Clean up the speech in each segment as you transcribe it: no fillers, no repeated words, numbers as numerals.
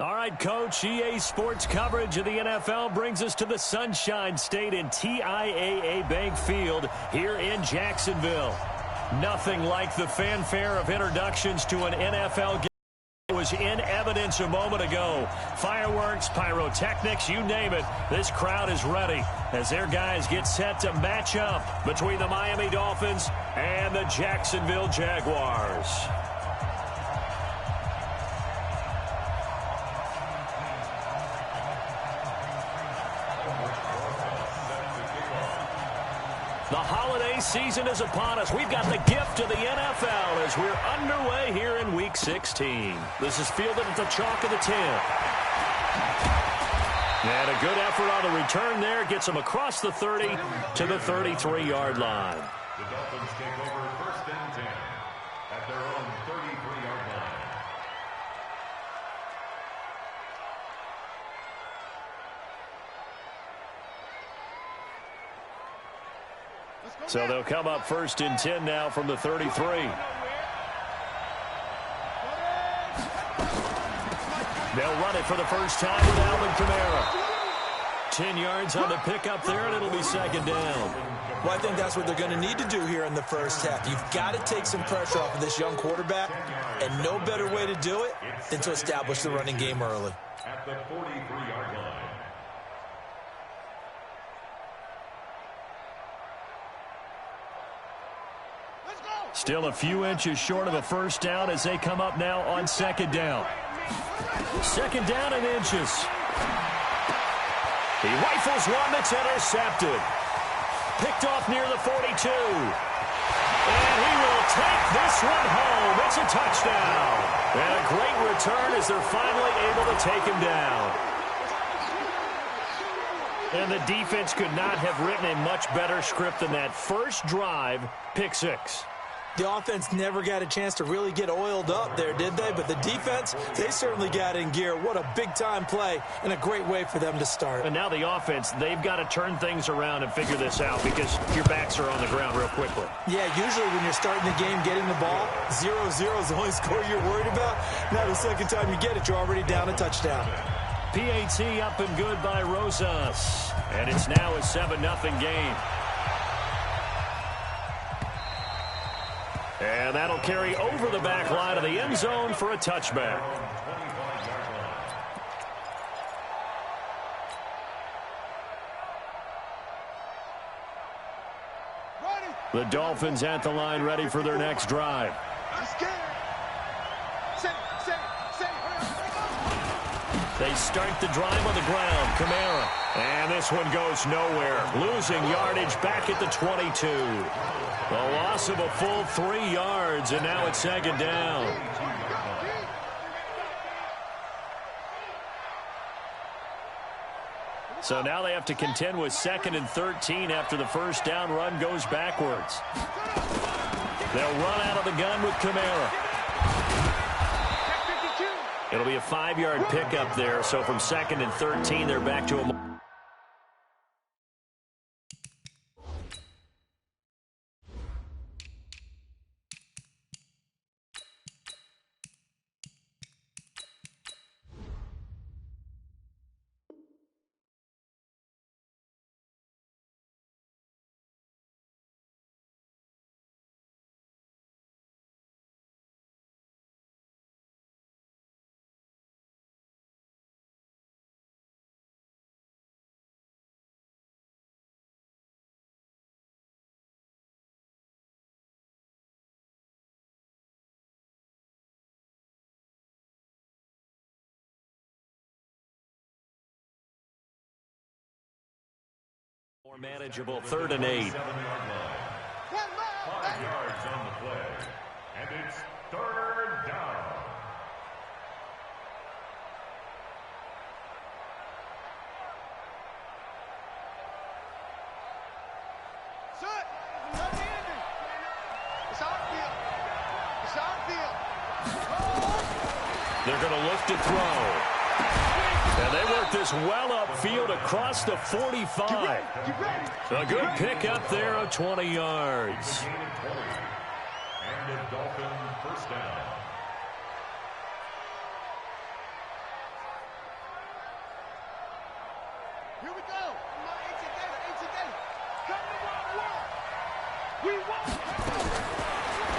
All right, Coach, EA Sports coverage of the NFL brings us to the Sunshine State in TIAA Bank Field here in Jacksonville. Nothing like the fanfare of introductions to an NFL game was in evidence a moment ago. Fireworks, pyrotechnics, you name it. This crowd is ready as their guys get set to match up between the Miami Dolphins and the Jacksonville Jaguars. The holiday season is upon us. We've got the gift of the NFL as we're underway here in Week 16. This is fielded at the chalk of the 10. And a good effort on the return there. Gets them across the 30 to the 33-yard line. The Dolphins take over first and 10 at their own 33-yard line. So they'll come up first and 10 now from the 33. They'll run it for the first time with Alvin Kamara. 10 yards on the pickup there, and it'll be second down. Well, I think that's what they're going to need to do here in the first half. You've got to take some pressure off of this young quarterback, and no better way to do it than to establish the running game early. At the 43-yard line. Still a few inches short of a first down as they come up now on second down. Second down and inches. He rifles one that's intercepted. Picked off near the 42. And he will take this one home. It's a touchdown. And a great return as they're finally able to take him down. And the defense could not have written a much better script than that. First drive, pick six. The offense never got a chance to really get oiled up there, did they? But the defense, they certainly got in gear. What a big-time play and a great way for them to start. And now the offense, they've got to turn things around and figure this out because your backs are on the ground real quickly. Yeah, usually when you're starting the game, getting the ball, 0-0 is the only score you're worried about. Now the second time you get it, you're already down a touchdown. PAT up and good by Rosas. And it's now a 7-0 game. And that'll carry over the back line of the end zone for a touchback. The Dolphins at the line ready for their next drive. They start the drive on the ground. Kamara. And this one goes nowhere. Losing yardage back at the 22. A loss of a full 3 yards, and now it's second down. So now they have to contend with 2nd and 13 after the first down run goes backwards. They'll run out of the gun with Kamara. It'll be a 5-yard pickup there, so from 2nd and 13, they're back to a... More manageable 3rd and 8. 5 yards on the play. And it's 3rd down. They're going to look to throw. And they work this well upfield across the 45. A good pick up there of 20 yards. And a Dolphin first down.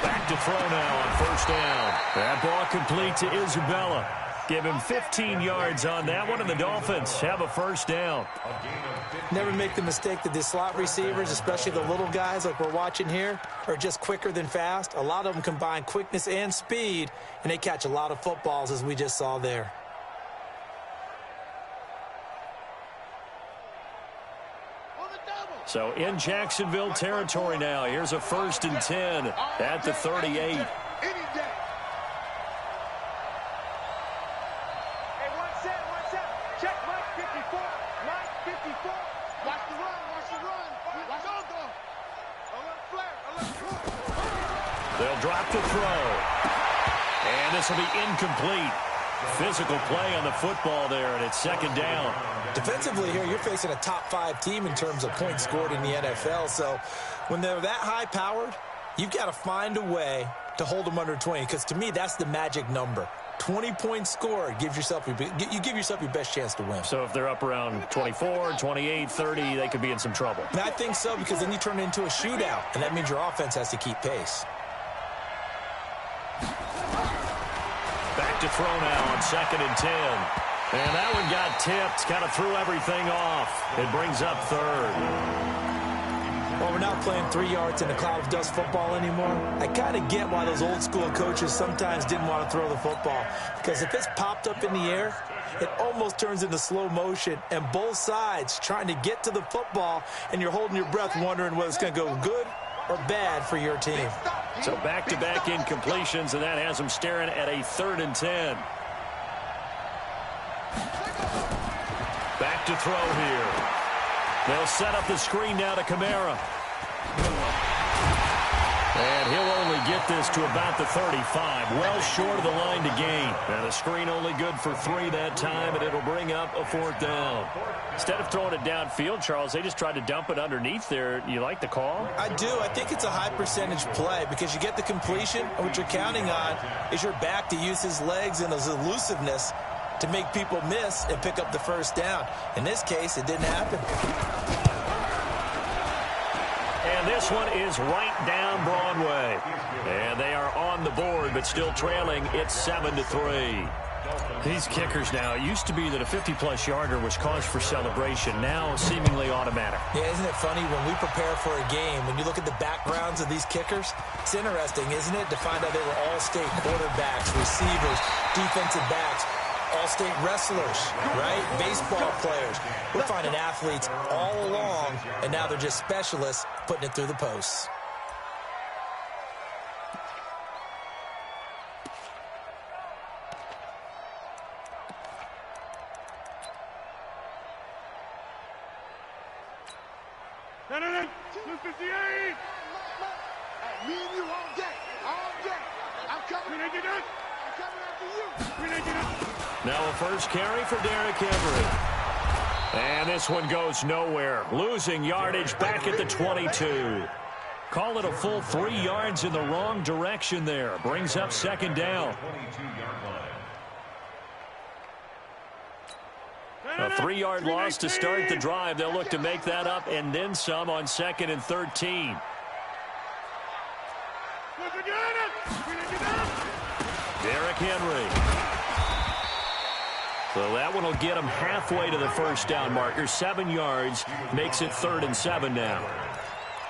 Back to throw now on first down. That ball complete to Isabella. Give him 15 yards on that one, and the Dolphins have a first down. Never make the mistake that the slot receivers, especially the little guys like we're watching here, are just quicker than fast. A lot of them combine quickness and speed, and they catch a lot of footballs, as we just saw there. So in Jacksonville territory now. Here's a 1st and 10 at the 38. They'll drop the throw. And this will be incomplete. Physical play on the football there, and it's 2nd down. Defensively here, you're facing a top 5 team in terms of points scored in the NFL. So when they're that high-powered, you've got to find a way to hold them under 20, because to me, that's the magic number. 20 points scored, you give yourself your best chance to win. So if they're up around 24, 28, 30, they could be in some trouble. And I think so, because then you turn it into a shootout, and that means your offense has to keep pace. Back to throw now on 2nd and 10. And that one got tipped, kind of threw everything off. It brings up 3rd. Well, we're not playing 3 yards in a cloud of dust football anymore. I kind of get why those old school coaches sometimes didn't want to throw the football, because if it's popped up in the air, it almost turns into slow motion, and both sides trying to get to the football, and you're holding your breath wondering whether it's going to go good or bad for your team. So back-to-back incompletions, and that has them staring at a 3rd and 10. Back to throw here. They'll set up the screen now to Kamara. And he'll only get this to about the 35, well short of the line to gain. And the screen only good for 3 that time, and it'll bring up a 4th down. Instead of throwing it downfield, Charles, they just tried to dump it underneath there. You like the call? I do. I think it's a high-percentage play, because you get the completion, and what you're counting on is your back to use his legs and his elusiveness to make people miss and pick up the first down. In this case, it didn't happen. And this one is right down Broadway. And they are on the board, but still trailing. It's 7-3. These kickers now, it used to be that a 50-plus yarder was cause for celebration. Now seemingly automatic. Yeah, isn't it funny when we prepare for a game, when you look at the backgrounds of these kickers, it's interesting, isn't it, to find out they were all-state quarterbacks, receivers, defensive backs, all-state wrestlers, right? Baseball players. We're finding athletes all along, and now they're just specialists putting it through the posts. Me and you all day. I'm coming after you. Now a first carry for Derrick Henry. And this one goes nowhere. Losing yardage back at the 22. Call it a full 3 yards in the wrong direction there. Brings up 2nd down. A 3-yard loss to start the drive. They'll look to make that up and then some on 2nd and 13. Derrick Henry. So that one will get him halfway to the first down marker. 7 yards makes it 3rd and 7 now.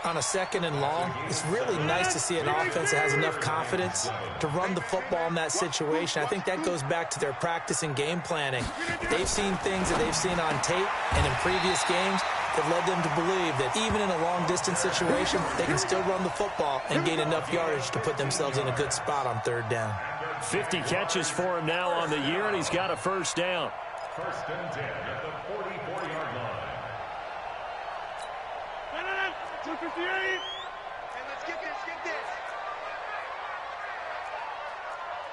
On a 2nd and long, it's really nice to see an offense that has enough confidence to run the football in that situation. I think that goes back to their practice and game planning. They've seen things that they've seen on tape and in previous games that led them to believe that even in a long-distance situation, they can still run the football and gain enough yardage to put themselves in a good spot on 3rd down. 50 catches for him now on the year, and he's got a first down. 1st and 10 at the 44-yard line. Hey, let's get this.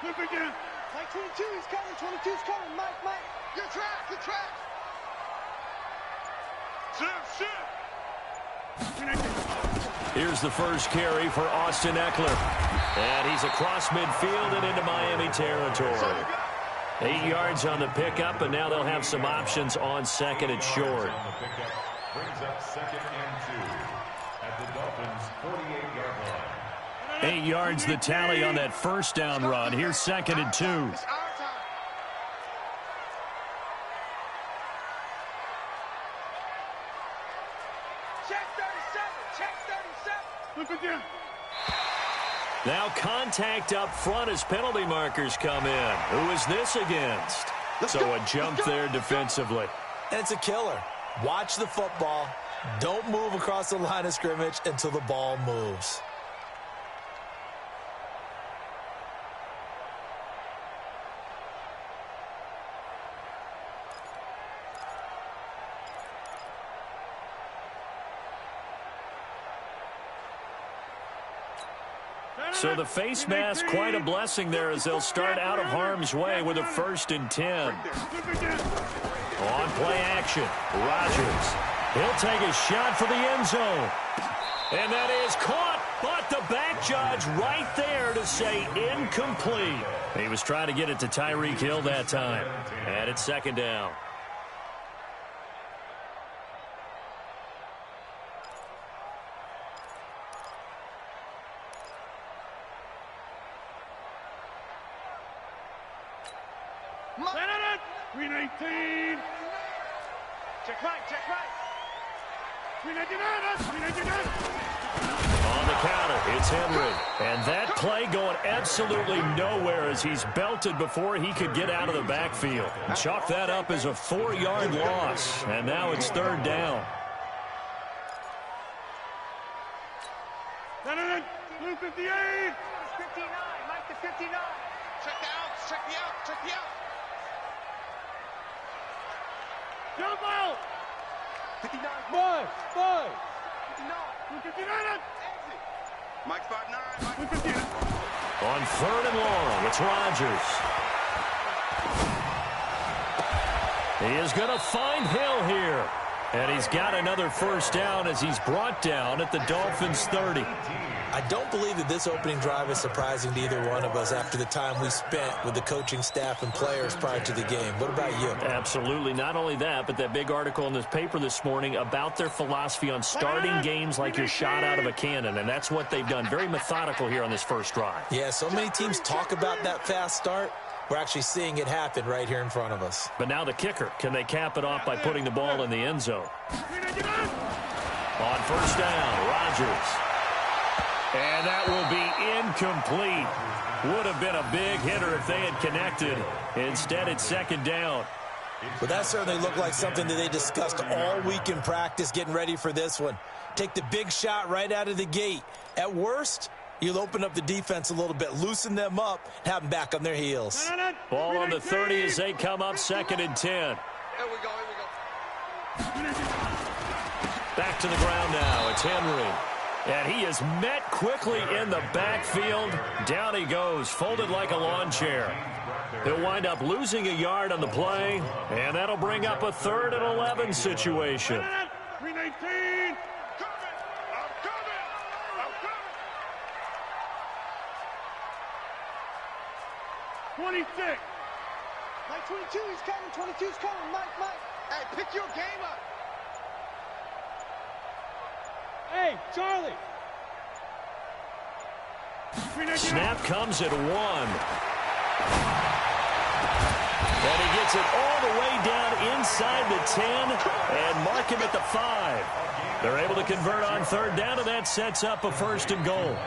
Look again. Mike 22, he's coming. 22's coming. Mike. You're trapped. Here's the first carry for Austin Eckler. And he's across midfield and into Miami territory. 8 yards on the pickup, and now they'll have some options on 2nd and short. Brings up 2nd and 2. at the Dolphins' 48-yard line. 8 yards the tally on that first down run. Here's 2nd and 2. Check 37. Check 37. Look again. Now contact up front as penalty markers come in. Who is this against? So a jump there defensively. And it's a killer. Watch the football. Don't move across the line of scrimmage until the ball moves. So the face mask, quite a blessing there as they'll start out of harm's way with a 1st and 10. On play action, Rodgers. He'll take a shot for the end zone. And that is caught, but the back judge right there to say incomplete. He was trying to get it to Tyreek Hill that time. And it's 2nd down. Green 18. Check right, check right. Green 89. On the counter, it's Henry. And that play going absolutely nowhere as he's belted before he could get out of the backfield. Chalk that up as a 4-yard loss. And now it's 3rd down. Blue 58. 59, Mike to 59. Check the outs, check the out, check the out. Jump out! 59. 5. 59. 59. Mike 59. Mike 59. On 3rd and long, it's Rodgers. He is going to find Hill here. And he's got another 1st down as he's brought down at the Dolphins' 30. I don't believe that this opening drive is surprising to either one of us after the time we spent with the coaching staff and players prior to the game. What about you? Absolutely. Not only that, but that big article in this paper this morning about their philosophy on starting games like you're shot out of a cannon, and that's what they've done. Very methodical here on this first drive. Yeah, so many teams talk about that fast start. We're actually seeing it happen right here in front of us. But now the kicker. Can they cap it off by putting the ball in the end zone? On 1st down, Rodgers. And that will be incomplete. Would have been a big hitter if they had connected. Instead, it's 2nd down. Well, that certainly looked like something that they discussed all week in practice getting ready for this one. Take the big shot right out of the gate. At worst, you'll open up the defense a little bit, loosen them up, have them back on their heels. Ball on the 30 as they come up 2nd and 10. Here we go. Back to the ground now. It's Henry. And he is met quickly in the backfield. Down he goes, folded like a lawn chair. He'll wind up losing a yard on the play, and that'll bring up a 3rd and 11 situation. 26. Mike 22, he's coming. 22's coming. Mike. Hey, pick your game up. Hey, Charlie. Snap comes at 1. And he gets it all the way down inside the 10 and mark him at the 5. They're able to convert on 3rd down, and that sets up a 1st and goal.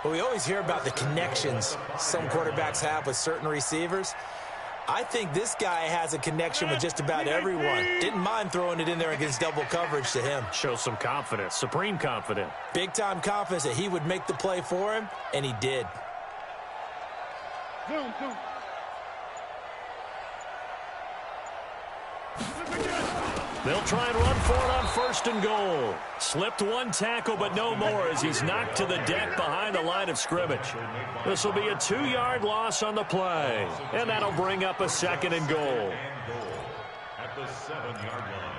Well, we always hear about the connections some quarterbacks have with certain receivers. I think this guy has a connection with just about everyone. Didn't mind throwing it in there against double coverage to him. Shows some confidence, supreme confidence. Big-time confidence that he would make the play for him, and he did. Boom. They'll try and run for it on 1st and goal. Slipped one tackle, but no more as he's knocked to the deck behind the line of scrimmage. This will be a 2-yard loss on the play, and that'll bring up a 2nd and goal. At the 7-yard line.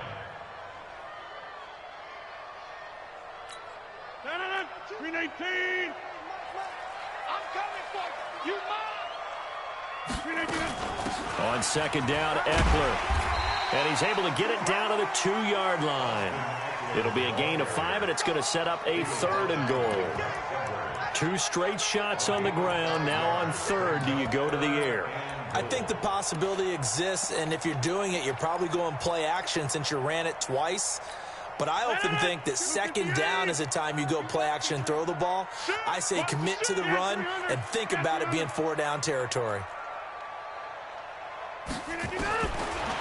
Green 18. I'm coming for you. Green 18. On 2nd down, Eckler. And he's able to get it down to the 2-yard line. It'll be a gain of 5, and it's going to set up a 3rd and goal. 2 straight shots on the ground. Now on 3rd, do you go to the air? I think the possibility exists, and if you're doing it, you're probably going play action since you ran it twice. But I often think that 2nd down is the time you go play action and throw the ball. I say commit to the run and think about it being 4-down territory.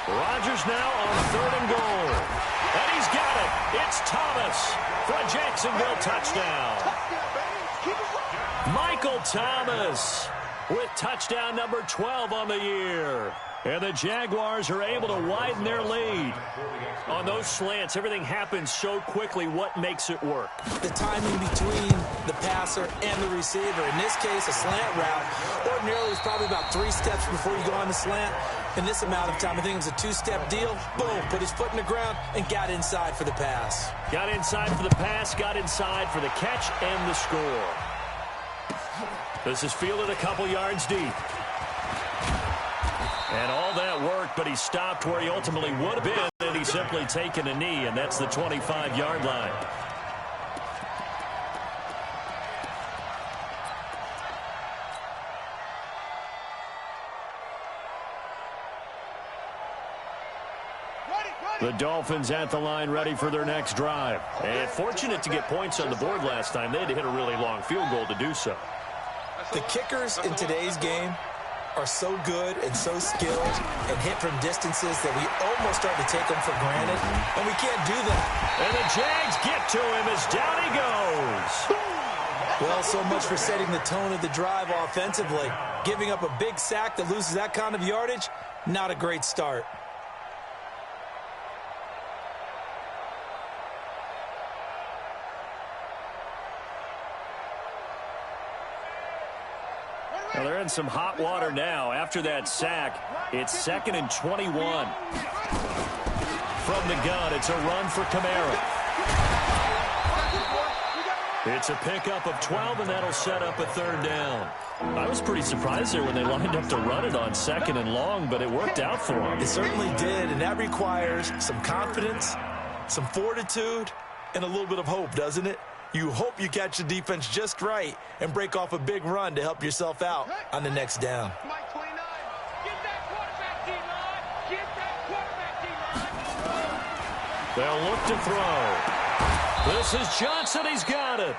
Rodgers now on 3rd and goal. And he's got it. It's Thomas for a Jacksonville touchdown. Michael Thomas with touchdown number 12 on the year. And the Jaguars are able to widen their lead. On those slants, everything happens so quickly. What makes it work? The timing between the passer and the receiver. In this case, a slant route. Ordinarily, it's probably about 3 steps before you go on the slant. In this amount of time, I think it was a 2-step deal. Boom, put his foot in the ground and got inside for the pass. Got inside for the pass, got inside for the catch and the score. This is fielded a couple yards deep. And all that worked, but he stopped where he ultimately would have been, and he's simply taken a knee, and that's the 25-yard line. The Dolphins at the line ready for their next drive. And fortunate to get points on the board last time. They had to hit a really long field goal to do so. The kickers in today's game are so good and so skilled and hit from distances that we almost start to take them for granted, and we can't do that. And the Jags get to him as down he goes. Well, so much for setting the tone of the drive offensively. Giving up a big sack that loses that kind of yardage, not a great start. Well, they're in some hot water now. After that sack, it's 2nd and 21. From the gun, it's a run for Kamara. It's a pickup of 12, and that'll set up a 3rd down. I was pretty surprised there when they lined up to run it on 2nd and long, but it worked out for them. It certainly did, and that requires some confidence, some fortitude, and a little bit of hope, doesn't it? You hope you catch the defense just right and break off a big run to help yourself out on the next down. They'll look to throw. This is Johnson. He's got it.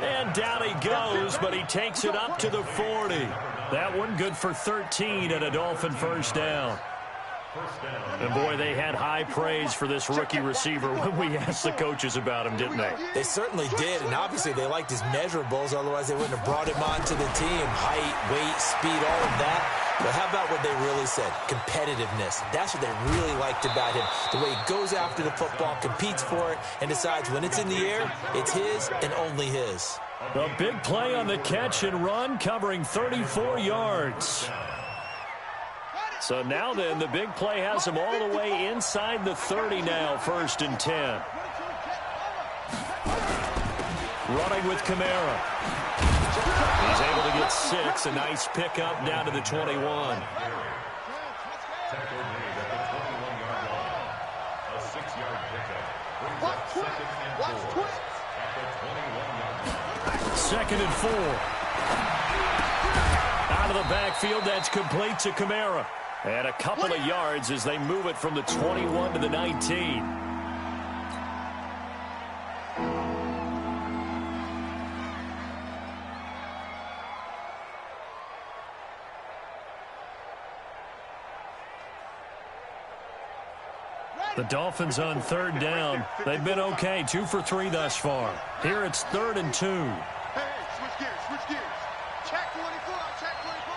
And down he goes, but he takes it up to the 40. That one good for 13 and a Dolphin 1st down. And, boy, they had high praise for this rookie receiver when we asked the coaches about him, didn't they? They certainly did, and obviously they liked his measurables. Otherwise, they wouldn't have brought him onto the team. Height, weight, speed, all of that. But how about what they really said? Competitiveness. That's what they really liked about him. The way he goes after the football, competes for it, and decides when it's in the air, it's his and only his. A big play on the catch and run, covering 34 yards. So now then, the big play has him all the way inside the 30 now, 1st and 10. Running with Kamara. He's able to get 6. A nice pickup down to the 21. Second and 4. Out of the backfield, that's complete to Kamara. And a couple of yards as they move it from the 21 to the 19. The Dolphins on 3rd down. They've been okay, 2 for 3 thus far. Here it's 3rd and 2. Hey, switch gears, switch gears. Check 24, check 24.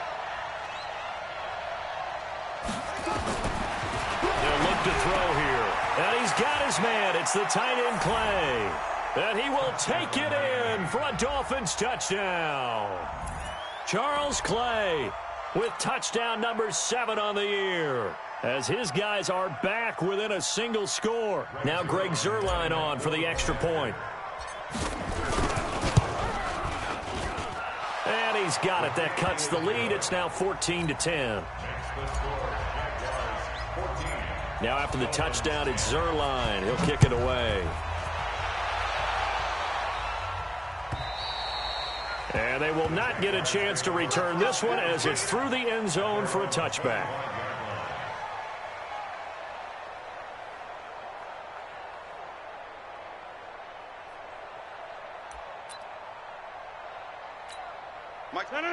They'll look to throw here. And he's got his man. It's the tight end Clay. And he will take it in for a Dolphins touchdown. Charles Clay with touchdown number 7 on the year, as his guys are back within a single score. Now Greg Zuerlein on for the extra point. And he's got it. That cuts the lead. It's now 14-10. Now after the touchdown, it's Zuerlein. He'll kick it away. And they will not get a chance to return this one as it's through the end zone for a touchback.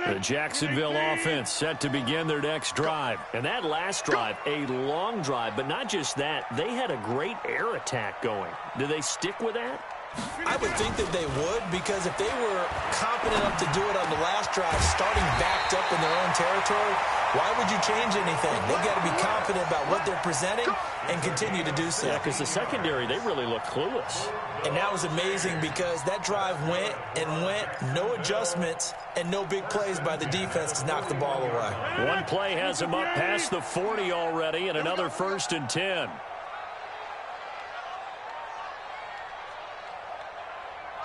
The Jacksonville offense set to begin their next drive. And that last drive, a long drive, but not just that, they had a great air attack going. Do they stick with that? I would think that they would, because if they were competent enough to do it on the last drive, starting backed up in their own territory, why would you change anything? They've got to be confident about what they're presenting and continue to do so. Yeah, because the secondary, they really look clueless. And that was amazing because that drive went and went, no adjustments, and no big plays by the defense to knock the ball away. One play has them up past the 40 already, and another 1st and 10.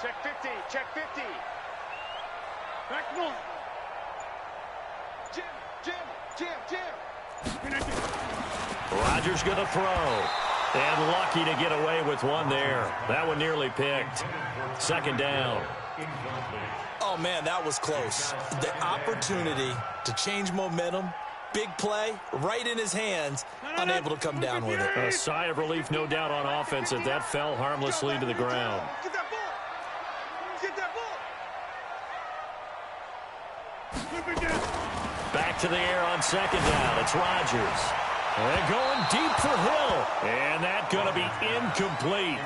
Check 50, check 50. Back north. Jim. Rodgers going to throw. And lucky to get away with one there. That one nearly picked. 2nd down. Oh, man, that was close. The opportunity to change momentum, big play, right in his hands, unable to come down with it. A sigh of relief, no doubt, on offense as that fell harmlessly to the ground. Get that ball. Get that ball. Back to the air on 2nd down. It's Rodgers. They're going deep for Hill. And that's going to be incomplete.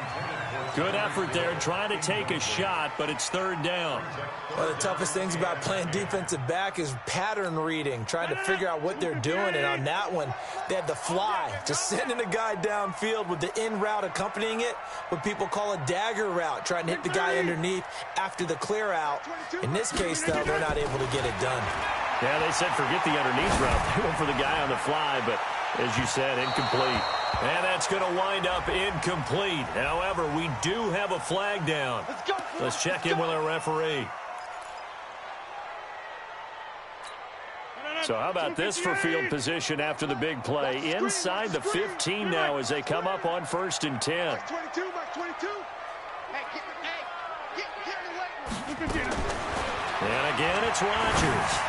Good effort there trying to take a shot, but it's 3rd down. One of the toughest things about playing defensive back is pattern reading, trying to figure out what they're doing. And on that one, they had the fly, just sending a guy downfield with the in route accompanying it, what people call a dagger route, trying to hit the guy underneath after the clear out. In this case, though, they're not able to get it done. Yeah, they said forget the underneath route. They went for the guy on the fly, but as you said, incomplete. And that's going to wind up incomplete. However, we do have a flag down. Let's check in with our referee. So how about this for field position after the big play? Inside the 15 now as they come up on 1st and 10. Mike 22, Mike 22. Hey, get away. And again, it's Rodgers.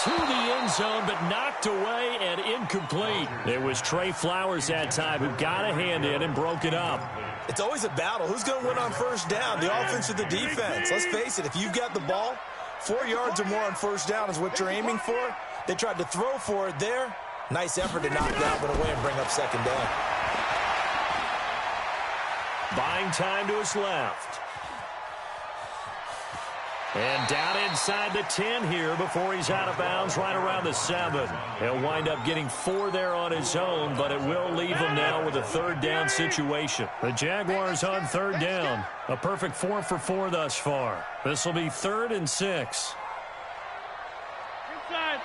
To the end zone, but knocked away and incomplete. It was Trey Flowers that time who got a hand in and broke it up. It's always a battle. Who's going to win on 1st down, the offense or the defense? Let's face it, if you've got the ball, 4 yards or more on 1st down is what you're aiming for. They tried to throw for it there. Nice effort to knock that one away and bring up 2nd down. Buying time to his left. And down inside the 10 here before he's out of bounds right around the 7. He'll wind up getting 4 there on his own, but it will leave him now with a 3rd down situation. The Jaguars on 3rd down. A perfect 4 for 4 thus far. This will be 3rd and 6. Inside.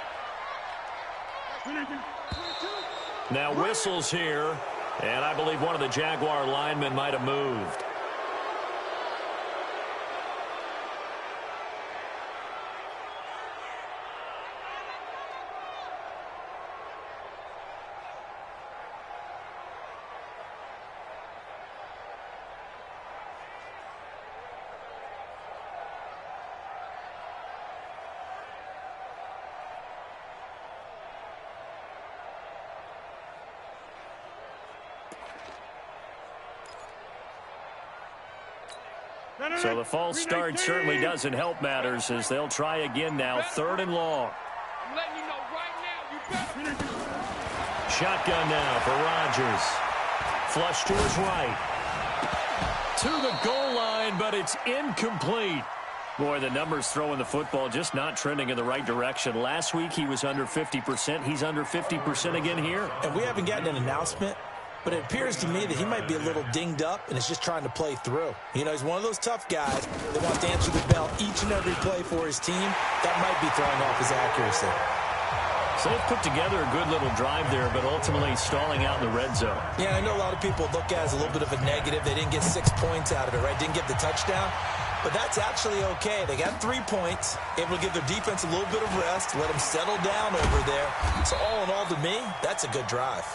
Now whistles here, and I believe one of the Jaguar linemen might have moved. So the false start certainly doesn't help matters as they'll try again now, 3rd and long. I'm letting you know right now, you better. Shotgun now for Rodgers. Flush to his right. To the goal line, but it's incomplete. Boy, the numbers throwing the football just not trending in the right direction. Last week he was under 50%. He's under 50% again here. And we haven't gotten an announcement, but it appears to me that he might be a little dinged up and is just trying to play through. You know, he's one of those tough guys that wants to answer the bell each and every play for his team. That might be throwing off his accuracy. So they've put together a good little drive there, but ultimately stalling out in the red zone. Yeah, I know a lot of people look at it as a little bit of a negative. They didn't get 6 points out of it, right? Didn't get the touchdown. But that's actually okay. They got 3 points, able to give their defense a little bit of rest, let them settle down over there. So all in all, to me, that's a good drive.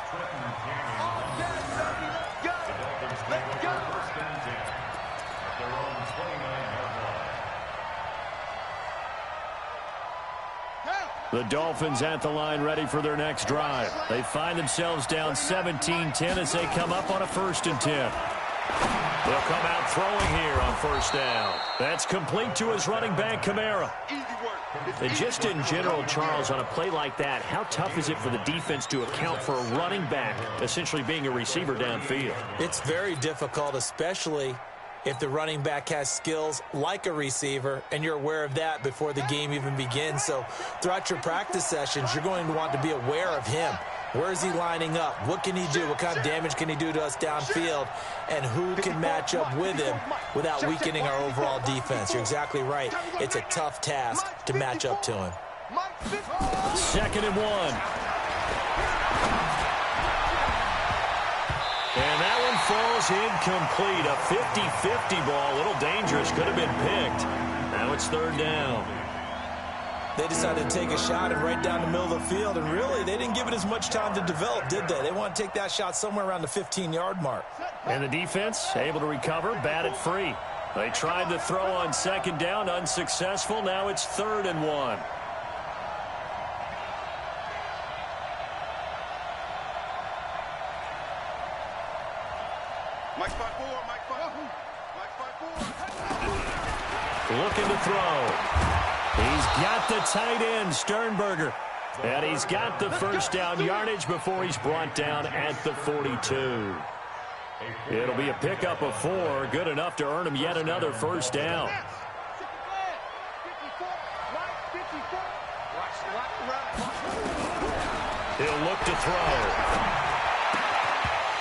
The Dolphins at the line ready for their next drive. They find themselves down 17-10 as they come up on a 1st and 10. They'll come out throwing here on 1st down. That's complete to his running back, Kamara. And just in general, Charles, on a play like that, how tough is it for the defense to account for a running back essentially being a receiver downfield? It's very difficult, especially if the running back has skills like a receiver, and you're aware of that before the game even begins. So throughout your practice sessions, you're going to want to be aware of him. Where is he lining up? What can he do? What kind of damage can he do to us downfield? And who can match up with him without weakening our overall defense? You're exactly right. It's a tough task to match up to him. 2nd and 1. And that one falls incomplete. A 50-50 ball. A little dangerous. Could have been picked. Now it's 3rd down. They decided to take a shot and right down the middle of the field, and really, they didn't give it as much time to develop, did they? They want to take that shot somewhere around the 15-yard mark. And the defense able to recover, bat it free. They tried to throw on 2nd down, unsuccessful. Now it's 3rd and 1. Looking to throw. He's got the tight end, Sternberger. And he's got the 1st down yardage before he's brought down at the 42. It'll be a pickup of 4, good enough to earn him yet another 1st down. He'll look to throw.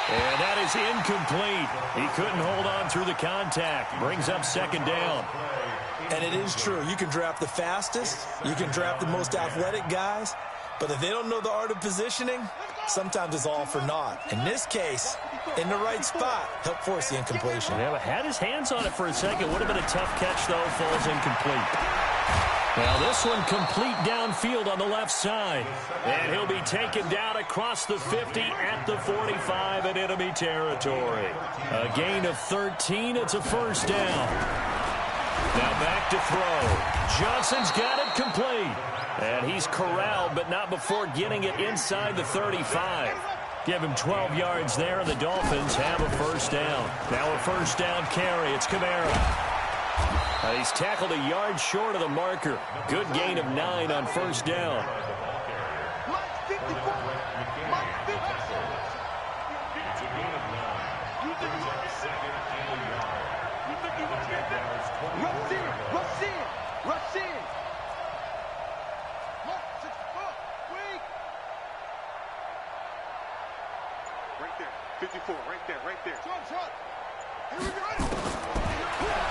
And that is incomplete. He couldn't hold on through the contact. Brings up 2nd down. And it is true. You can draft the fastest. You can draft the most athletic guys. But if they don't know the art of positioning, sometimes it's all for naught. In this case, in the right spot, help force the incompletion. Yeah, but had his hands on it for a second. Would have been a tough catch, though. Falls incomplete. Now this one complete downfield on the left side. And he'll be taken down across the 50 at the 45 in enemy territory. A gain of 13. It's a 1st down. Now back to throw. Johnson's got it complete. And he's corralled, but not before getting it inside the 35. Give him 12 yards there, and the Dolphins have a 1st down. Now a 1st down carry. It's Kamara. He's tackled a yard short of the marker. Good gain of 9 on 1st down.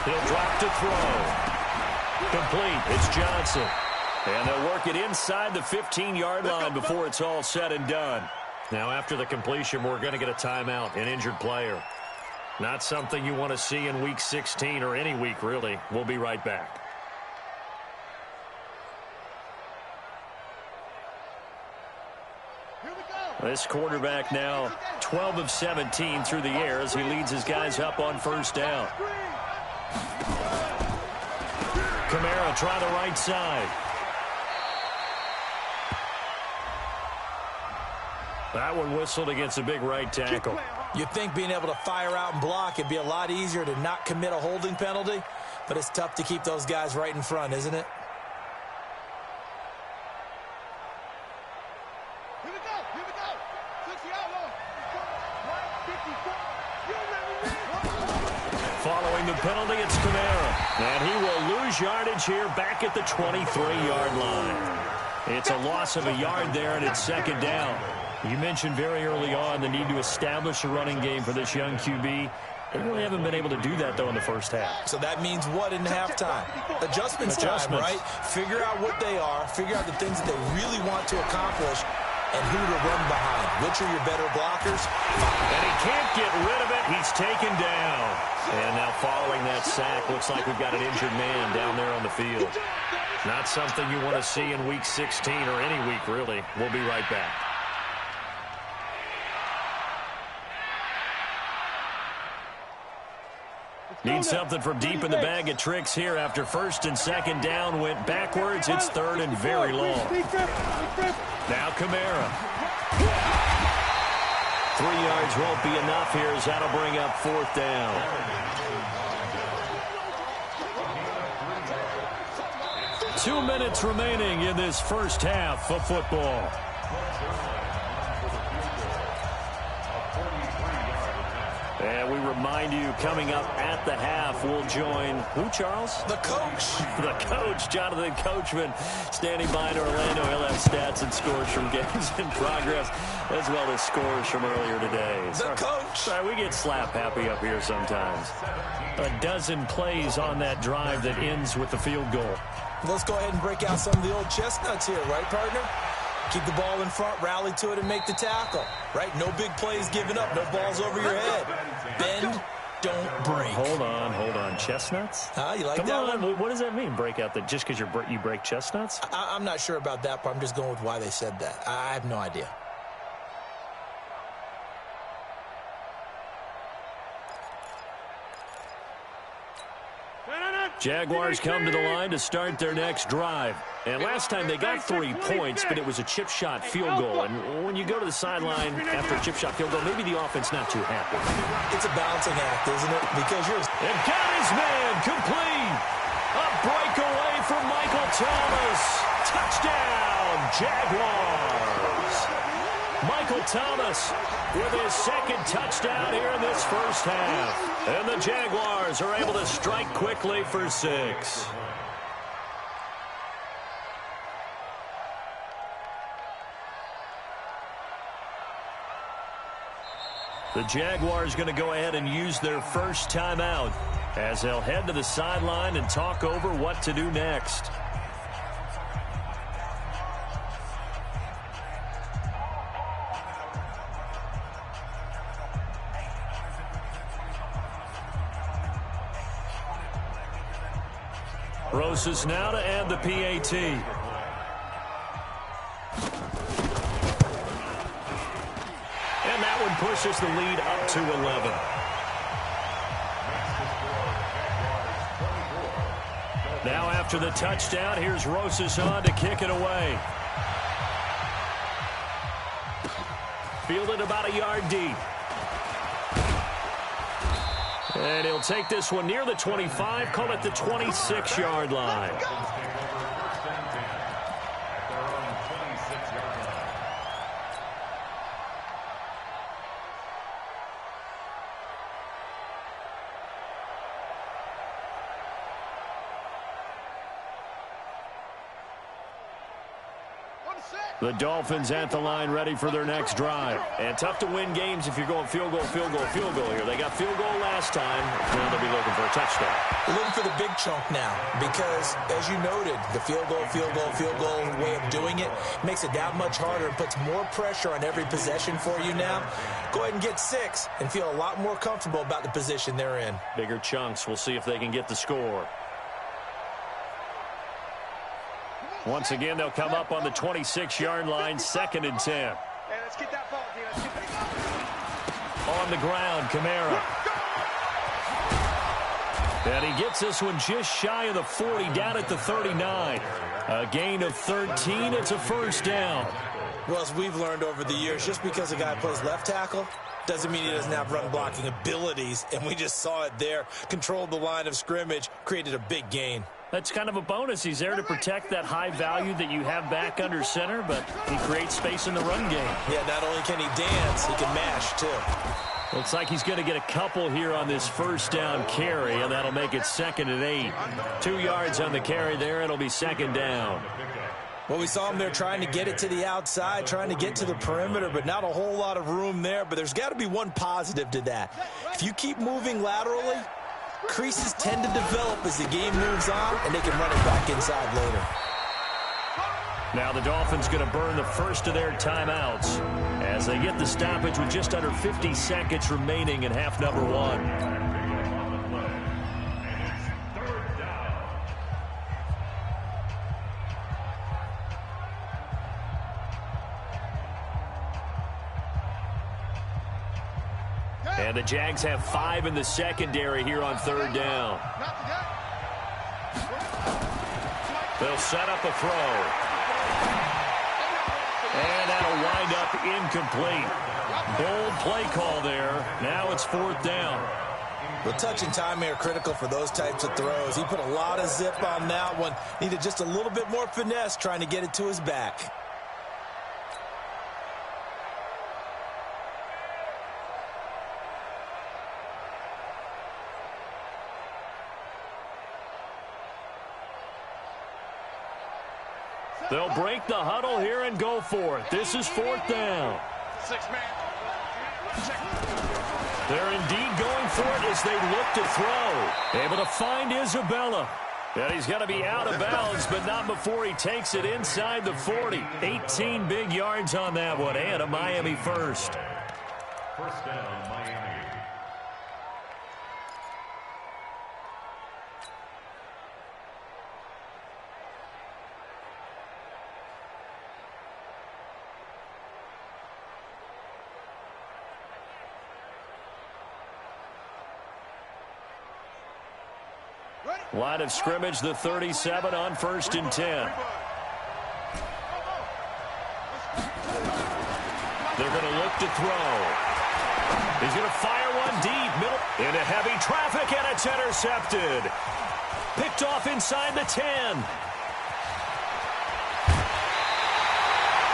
He'll drop to throw. Complete. It's Johnson. And they'll work it inside the 15-yard line before it's all said and done. Now after the completion, we're going to get a timeout, an injured player. Not something you want to see in Week 16 or any week, really. We'll be right back. This quarterback now 12 of 17 through the air as he leads his guys up on 1st down. Kamara try the right side. That one whistled against a big right tackle. You'd think being able to fire out and block it'd be a lot easier to not commit a holding penalty, but it's tough to keep those guys right in front, isn't it? Following the penalty, it's Kamara. And he will lose yardage here back at the 23-yard line. It's a loss of a yard there, and it's 2nd down. You mentioned very early on the need to establish a running game for this young QB. They really haven't been able to do that, though, in the first half. So that means what in halftime? Adjustments time, right? Figure out what they are, figure out the things that they really want to accomplish, and who to run behind. Which are your better blockers? And he can't get rid of it. He's taken down. And now following that sack, looks like we've got an injured man down there on the field. Not something you want to see in Week 16 or any week, really. We'll be right back. Need something from deep in the bag of tricks here after first and second down went backwards. It's third and very long. Now Kamara. 3 yards won't be enough here as that'll bring up fourth down. Two minutes remaining in this first half of football. And we remind you, coming up at the half, we'll join who, Charles? The coach. The coach, Jonathan Coachman, standing by in Orlando. He'll have stats and scores from games in progress, as well as scores from earlier today. The coach. Sorry, we get slap happy up here sometimes. A dozen plays on that drive that ends with the field goal. Let's go ahead and break out some of the old chestnuts here, right, partner? Keep the ball in front, rally to it, and make the tackle. Right? No big plays given up. No balls over your head. Bend, don't break. Hold on. Chestnuts? You like Come that on. one? What does that mean, break out? Just because you break chestnuts? I'm not sure about that part. I'm just going with why they said that. I have no idea. Jaguars come to the line to start their next drive. And last time they got 3 points, but it was a chip shot field goal. And when you go to the sideline after a chip shot field goal, maybe the offense not too happy. It's a balancing act, isn't it? Because you're... And got his man complete. A breakaway from Michael Thomas. Touchdown, Jaguars. Michael Thomas with his second touchdown here in this first half. And the Jaguars are able to strike quickly for 6. The Jaguars going to go ahead and use their first timeout as they'll head to the sideline and talk over what to do next. Rosas now to add the PAT. And that one pushes the lead up to 11. Now after the touchdown, here's Rosas on to kick it away. Fielded about a yard deep. And he'll take this one near the 25, call it the 26-yard line. The Dolphins at the line ready for their next drive. And tough to win games if you're going field goal here. They got field goal last time. Now they'll be looking for a touchdown. They're looking for the big chunk now because, as you noted, the field goal way of doing it makes it that much harder and puts more pressure on every possession for you now. Go ahead and get 6 and feel a lot more comfortable about the position they're in. Bigger chunks. We'll see if they can get the score. Once again, they'll come up on the 26-yard line, 2nd and 10. Hey, let's get that ball, D. Let's get that ball. On the ground, Kamara. And he gets this one just shy of the 40, down at the 39. A gain of 13. It's a first down. Well, as we've learned over the years, just because a guy plays left tackle doesn't mean he doesn't have run blocking abilities. And we just saw it there. Controlled the line of scrimmage, created a big gain. That's kind of a bonus. He's there to protect that high value that you have back under center, but he creates space in the run game. Yeah, not only can he dance, he can mash, too. Looks like he's going to get a couple here on this first down carry, and that'll make it 2nd and 8. 2 yards on the carry there. It'll be 2nd down. Well, we saw him there trying to get it to the outside, trying to get to the perimeter, but not a whole lot of room there. But there's got to be one positive to that. If you keep moving laterally, creases tend to develop as the game moves on, and they can run it back inside later. Now the Dolphins going to burn the first of their timeouts as they get the stoppage with just under 50 seconds remaining in half number 1. And the Jags have 5 in the secondary here on third down. They'll set up a throw. And that'll wind up incomplete. Bold play call there. Now it's fourth down. Well, touch and timing are critical for those types of throws. He put a lot of zip on that one. Needed just a little bit more finesse trying to get it to his back. They'll break the huddle here and go for it. This is fourth down. They're indeed going for it as they look to throw. Able to find Isabella. And he's going to be out of bounds, but not before he takes it inside the 40. 18 big yards on that one, and a Miami first. First down, Miami. Line of scrimmage, the 37 on 1st and 10. They're going to look to throw. He's going to fire one deep, middle, into heavy traffic, and it's intercepted. Picked off inside the 10.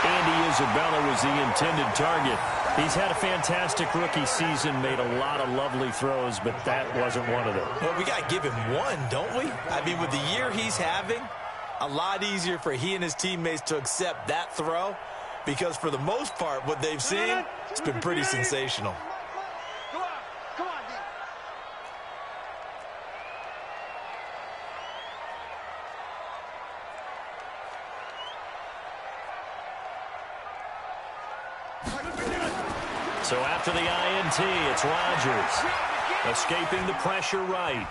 Andy Isabella was the intended target. He's had a fantastic rookie season, made a lot of lovely throws, but that wasn't one of them. Well, we got to give him one, don't we? I mean, with the year he's having, a lot easier for he and his teammates to accept that throw because for the most part, what they've seen, it's been pretty sensational. Come on, D. So after the INT, it's Rodgers. Escaping the pressure right.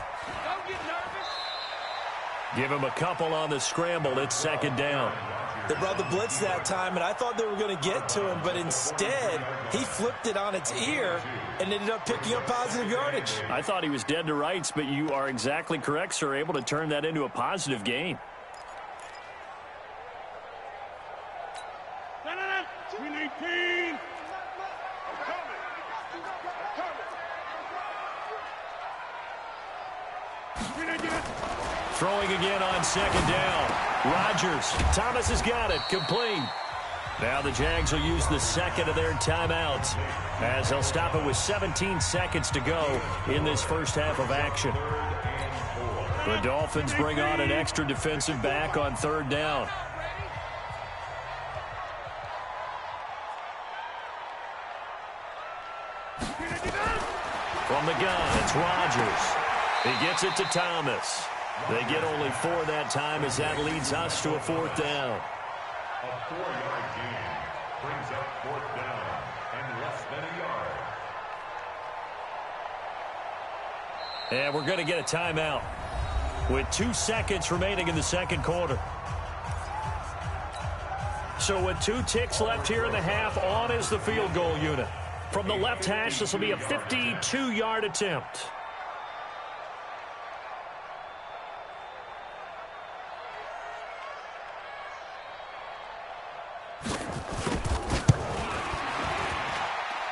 Don't get nervous. Give him a couple on the scramble. It's second down. They brought the blitz that time, and I thought they were going to get to him, but instead, he flipped it on its ear and ended up picking up positive yardage. I thought he was dead to rights, but you are exactly correct, sir. Able to turn that into a positive gain. We need team. Throwing again on second down. Rodgers. Thomas has got it. Complete. Now the Jags will use the second of their timeouts as they'll stop it with 17 seconds to go in this first half of action. The Dolphins bring on an extra defensive back on third down. From the gun, it's Rodgers. He gets it to Thomas. They get only 4 that time as that leads us to a fourth down. A 4-yard gain brings up fourth down and less than a yard. And we're going to get a timeout with 2 seconds remaining in the second quarter. So with 2 ticks left here in the half, on is the field goal unit. From the left hash, this will be a 52-yard attempt.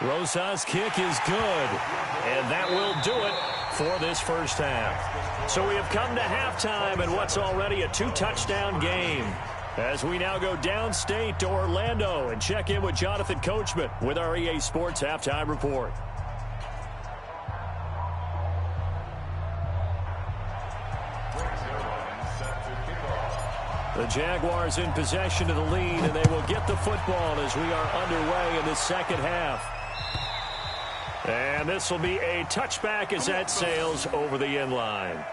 Rosa's kick is good, and that will do it for this first half. So we have come to halftime in what's already a 2-touchdown game, as we now go downstate to Orlando and check in with Jonathan Coachman with our EA Sports Halftime Report. The Jaguars in possession of the lead, and they will get the football as we are underway in the second half. And this will be a touchback as that sails over the end line.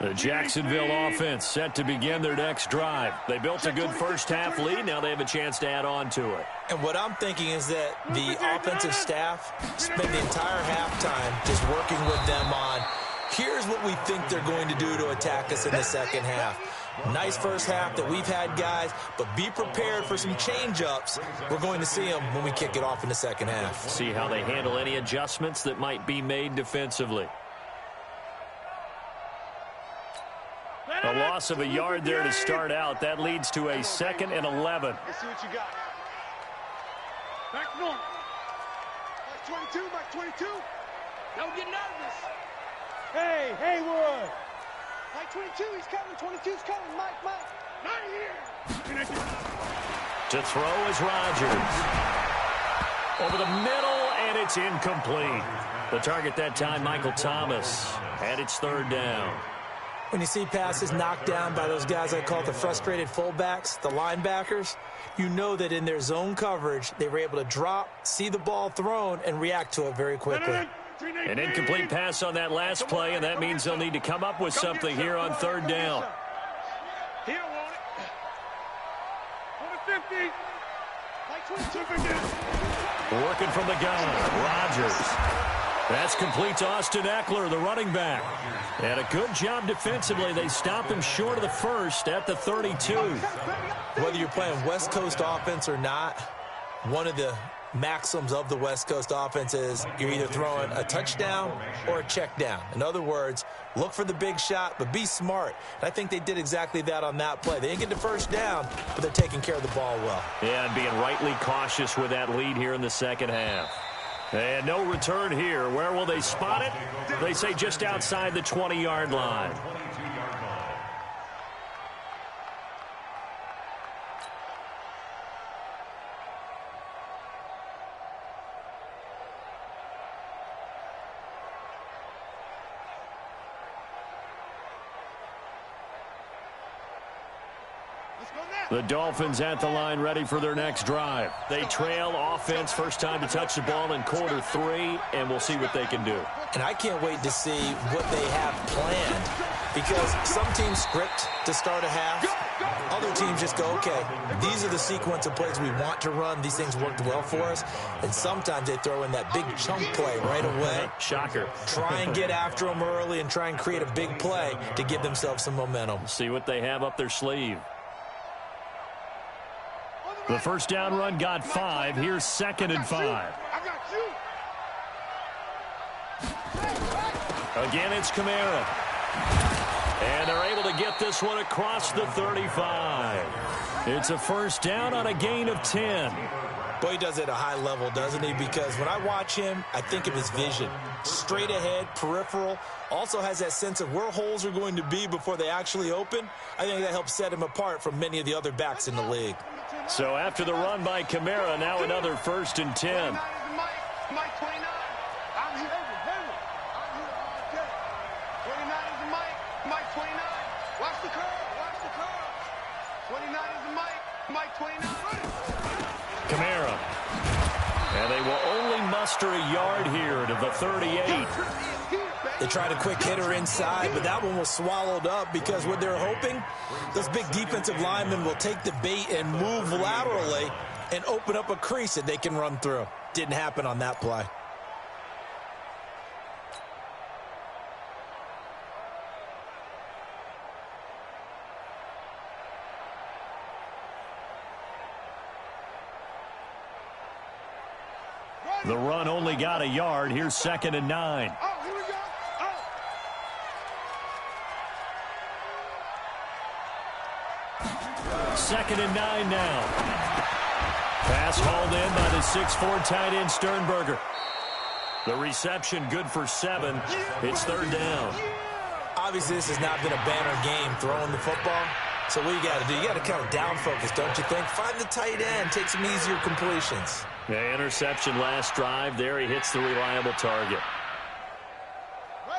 The Jacksonville offense set to begin their next drive. They built a good first-half lead. Now they have a chance to add on to it. And what I'm thinking is that the offensive staff spent the entire halftime just working with them on, here's what we think they're going to do to attack us in the second half. Nice first half that we've had, guys, but be prepared for some change-ups. We're going to see them when we kick it off in the second half. See how they handle any adjustments that might be made defensively. A loss of a yard there to start out. That leads to a 2nd and 11. Let's see what you got. Back north. Mike 22, Mike 22. Don't get nervous. Hey, Haywood. Mike 22, he's coming. 22's coming. Mike. Not here. To throw is Rodgers. Over the middle, and it's incomplete. The target that time, Michael Thomas. And it's 3rd down. When you see passes knocked down by those guys I call the frustrated fullbacks, the linebackers, you know that in their zone coverage, they were able to drop, see the ball thrown, and react to it very quickly. An incomplete pass on that last play, and that means they'll need to come up with something here on 3rd down. Here, want it. 50. Mike 22. Working from the gun, Rodgers. That's complete to Austin Eckler, the running back. And a good job defensively. They stop him short of the first at the 32. Whether you're playing West Coast offense or not, one of the maxims of the West Coast offense is you're either throwing a touchdown or a check down. In other words, look for the big shot, but be smart. And I think they did exactly that on that play. They didn't get the first down, but they're taking care of the ball well. Yeah, and being rightly cautious with that lead here in the second half. And no return here. Where will they spot it? They say just outside the 20-yard line. The Dolphins at the line ready for their next drive. They trail offense, first time to touch the ball in quarter 3, and we'll see what they can do. And I can't wait to see what they have planned, because some teams script to start a half. Other teams just go, okay, these are the sequence of plays we want to run. These things worked well for us. And sometimes they throw in that big chunk play right away. Shocker. Try and get after them early and try and create a big play to give themselves some momentum. See what they have up their sleeve. The first down run got 5. Here's 2nd and 5. Again, it's Kamara. And they're able to get this one across the 35. It's a first down on a gain of 10. Boy, he does it at a high level, doesn't he? Because when I watch him, I think of his vision. Straight ahead, peripheral. Also has that sense of where holes are going to be before they actually open. I think that helps set him apart from many of the other backs in the league. So after the run by Kamara, now another 1st and 10. Mike 29. I'm here. I'm here all day. 29 is the Mike. Mike 29. Watch the curve. 29 is the Mike 29. Kamara. And they will only muster a yard here to the 38. They tried a quick hitter inside, but that one was swallowed up because what they're hoping, those big defensive linemen will take the bait and move laterally and open up a crease that they can run through. Didn't happen on that play. The run only got a yard. Here's 2nd and 9. Oh, here we go. Oh. 2nd and 9 now. Pass hauled in by the 6'4" tight end Sternberger. The reception good for 7. It's 3rd down. Obviously, this has not been a banner game throwing the football. So what you got to do, you got to kind of down focus, don't you think? Find the tight end, take some easier completions. Yeah, interception last drive. There he hits the reliable target.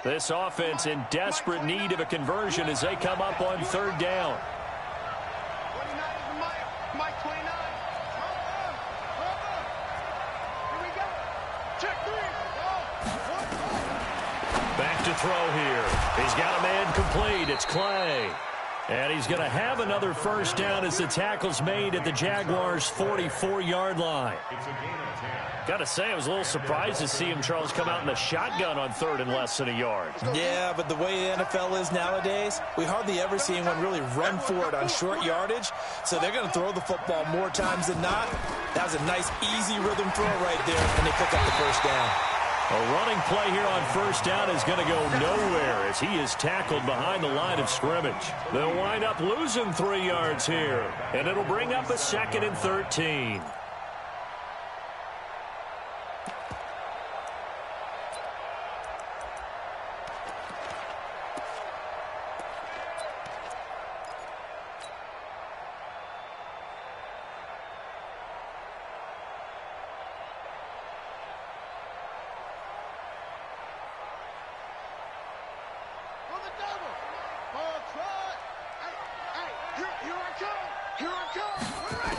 This offense in desperate need of a conversion as they come up on 3rd down. 29 is the Mike 29. Here we go. Check 3. Back to throw here. here. He's got a man complete. It's Clay. And he's going to have another first down as the tackle's made at the Jaguars' 44-yard line. It's a gain of 10. Got to say, I was a little surprised to see him, Charles, come out in the shotgun on third and less than a yard. Yeah, but the way the NFL is nowadays, we hardly ever see anyone really run for it on short yardage. So they're going to throw the football more times than not. That was a nice, easy rhythm throw right there, and they pick up the first down. A running play here on first down is going to go nowhere as he is tackled behind the line of scrimmage. They'll wind up losing 3 yards here, and it'll bring up a 2nd and 13.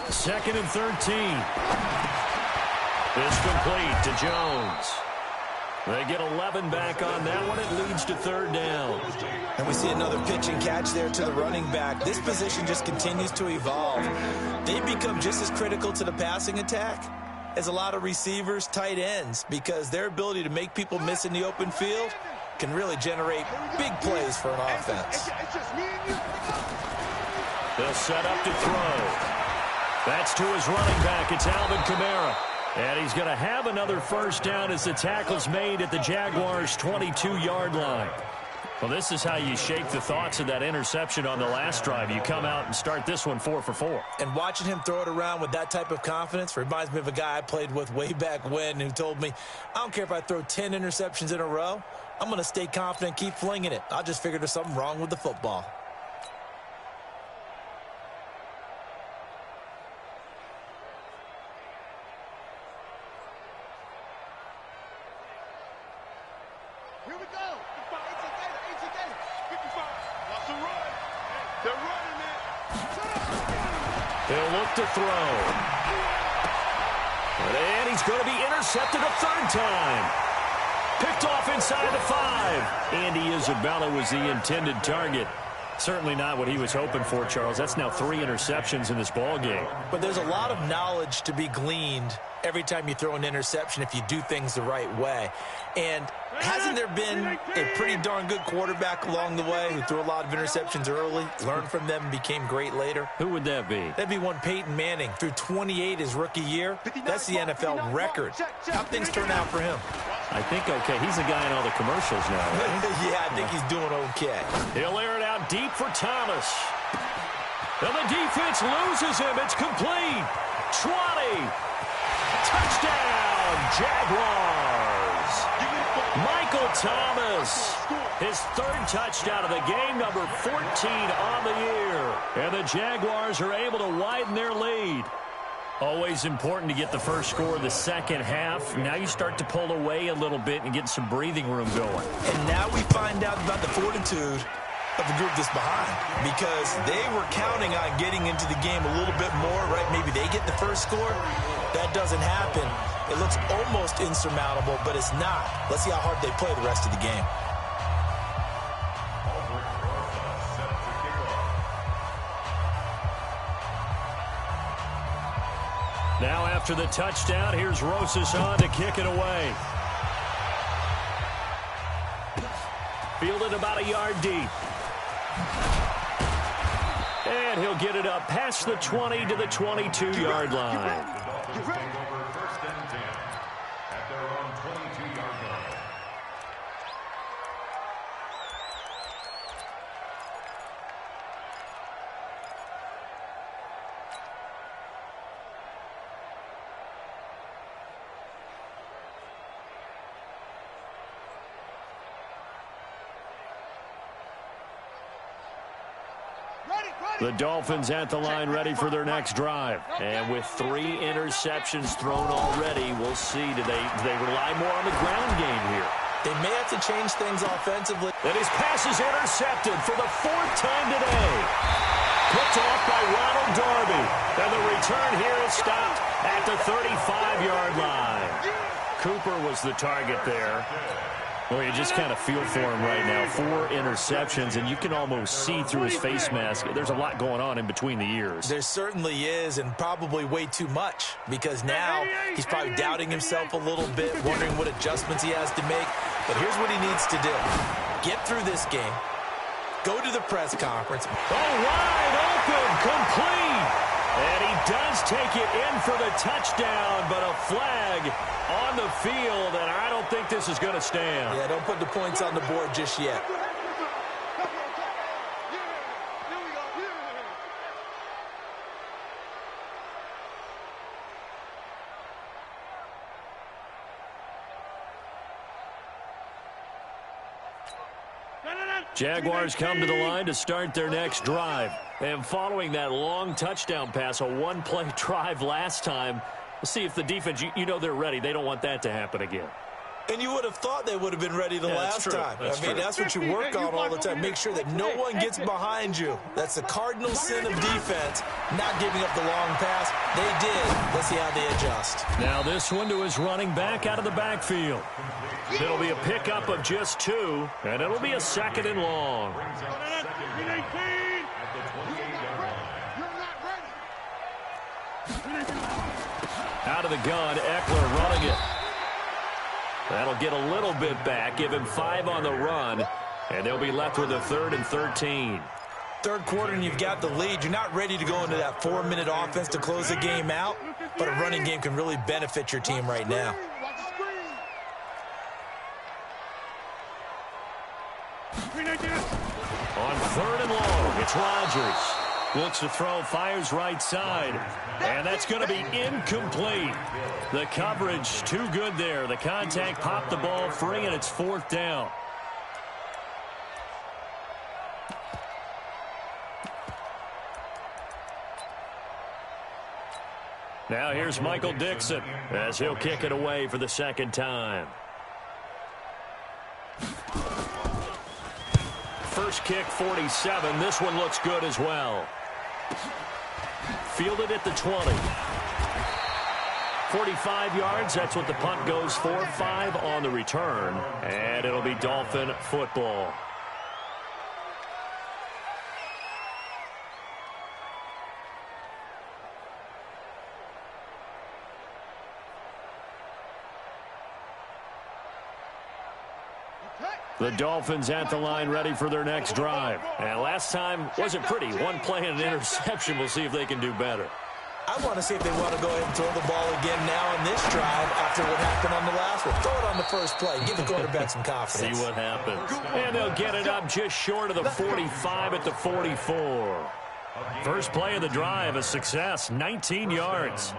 Second and 13. It's complete to Jones. They get 11 back on that one. It leads to third down. And we see another pitch and catch there to the running back. This position just continues to evolve. They become just as critical to the passing attack as a lot of receivers, tight ends, because their ability to make people miss in the open field can really generate big plays for an offense. They'll set up to throw. That's to his running back. It's Alvin Kamara. And he's going to have another first down as the tackle's made at the Jaguars' 22-yard line. Well, this is how you shake the thoughts of that interception on the last drive. You come out and start this one 4 for 4. And watching him throw it around with that type of confidence reminds me of a guy I played with way back when who told me, I don't care if I throw 10 interceptions in a row. I'm going to stay confident, keep flinging it. I'll just figure there's something wrong with the football. He'll look to throw. And he's going to be intercepted a third time. Picked off inside the 5. Andy Isabella was the intended target. Certainly not what he was hoping for, Charles. That's now 3 interceptions in this ball game. But there's a lot of knowledge to be gleaned every time you throw an interception if you do things the right way. And hasn't there been a pretty darn good quarterback along the way who threw a lot of interceptions early, learned from them, and became great later? Who would that be? That'd be one Peyton Manning. Threw 28 his rookie year. That's the NFL record. How'd things turn out for him? I think okay. He's the guy in all the commercials now, right? Yeah, I think he's doing okay. He'll air it out deep for Thomas. And the defense loses him. It's complete. 20. Touchdown, Jaguars. Michael Thomas, his 3rd touchdown of the game, number 14 on the year. And the Jaguars are able to widen their lead. Always important to get the first score of the second half. Now you start to pull away a little bit and get some breathing room going. And now we find out about the fortitude of the group that's behind, because they were counting on getting into the game a little bit more, right? Maybe they get the first score. That doesn't happen. It looks almost insurmountable, but it's not. Let's see how hard they play the rest of the game. Now after the touchdown, here's Rosas on to kick it away. Fielded about a yard deep. And he'll get it up past the 20 to the 22-yard line. Take over 1st and 10 at their own 22-yard line. The Dolphins at the line ready for their next drive. And with 3 interceptions thrown already, we'll see. Do they rely more on the ground game here? They may have to change things offensively. And his pass is intercepted for the 4th time today. Picked off by Ronald Darby. And the return here is stopped at the 35-yard line. Cooper was the target there. Well, you just kind of feel for him right now. 4 interceptions, and you can almost see through his face mask. There's a lot going on in between the ears. There certainly is, and probably way too much, because now he's probably doubting himself a little bit, wondering what adjustments he has to make. But here's what he needs to do. Get through this game. Go to the press conference. Oh, wide open, complete. And he does take it in for the touchdown, but a flag on the field, and I don't think this is going to stand. Yeah, don't put the points on the board just yet. Jaguars come to the line to start their next drive. And following that long touchdown pass, a one-play drive last time, we'll see if the defense, you know they're ready. They don't want that to happen again. And you would have thought they would have been ready the last time. That's what you work on all the time. Make sure that no one gets behind you. That's the cardinal sin of defense, not giving up the long pass. They did. Let's see how they adjust. Now this one to his running back out of the backfield. It'll be a pickup of just 2, and it'll be a 2nd and long. Out of the gun, Eckler running it. That'll get a little bit back, give him 5 on the run, and they'll be left with a 3rd and 13. Third quarter and you've got the lead. You're not ready to go into that 4-minute offense to close the game out, but a running game can really benefit your team right now. On 3rd and long, it's Rodgers. Looks to throw, fires right side, and that's going to be incomplete. The coverage too good there. The contact popped the ball free, and it's 4th down. Now here's Michael Dixon as he'll kick it away for the 2nd time. First kick, 47. This one looks good as well. Fielded at the 20. 45 yards, that's what the punt goes for. 5 on the return, and it'll be Dolphin football. The Dolphins at the line ready for their next drive. And last time wasn't pretty. One play and an interception. We'll see if they can do better. I want to see if they want to go ahead and throw the ball again now on this drive after what happened on the last one. Throw it on the first play. Give the quarterback some confidence. See what happens. And they'll get it up just short of the 45 at the 44. First play of the drive, a success. 19 yards.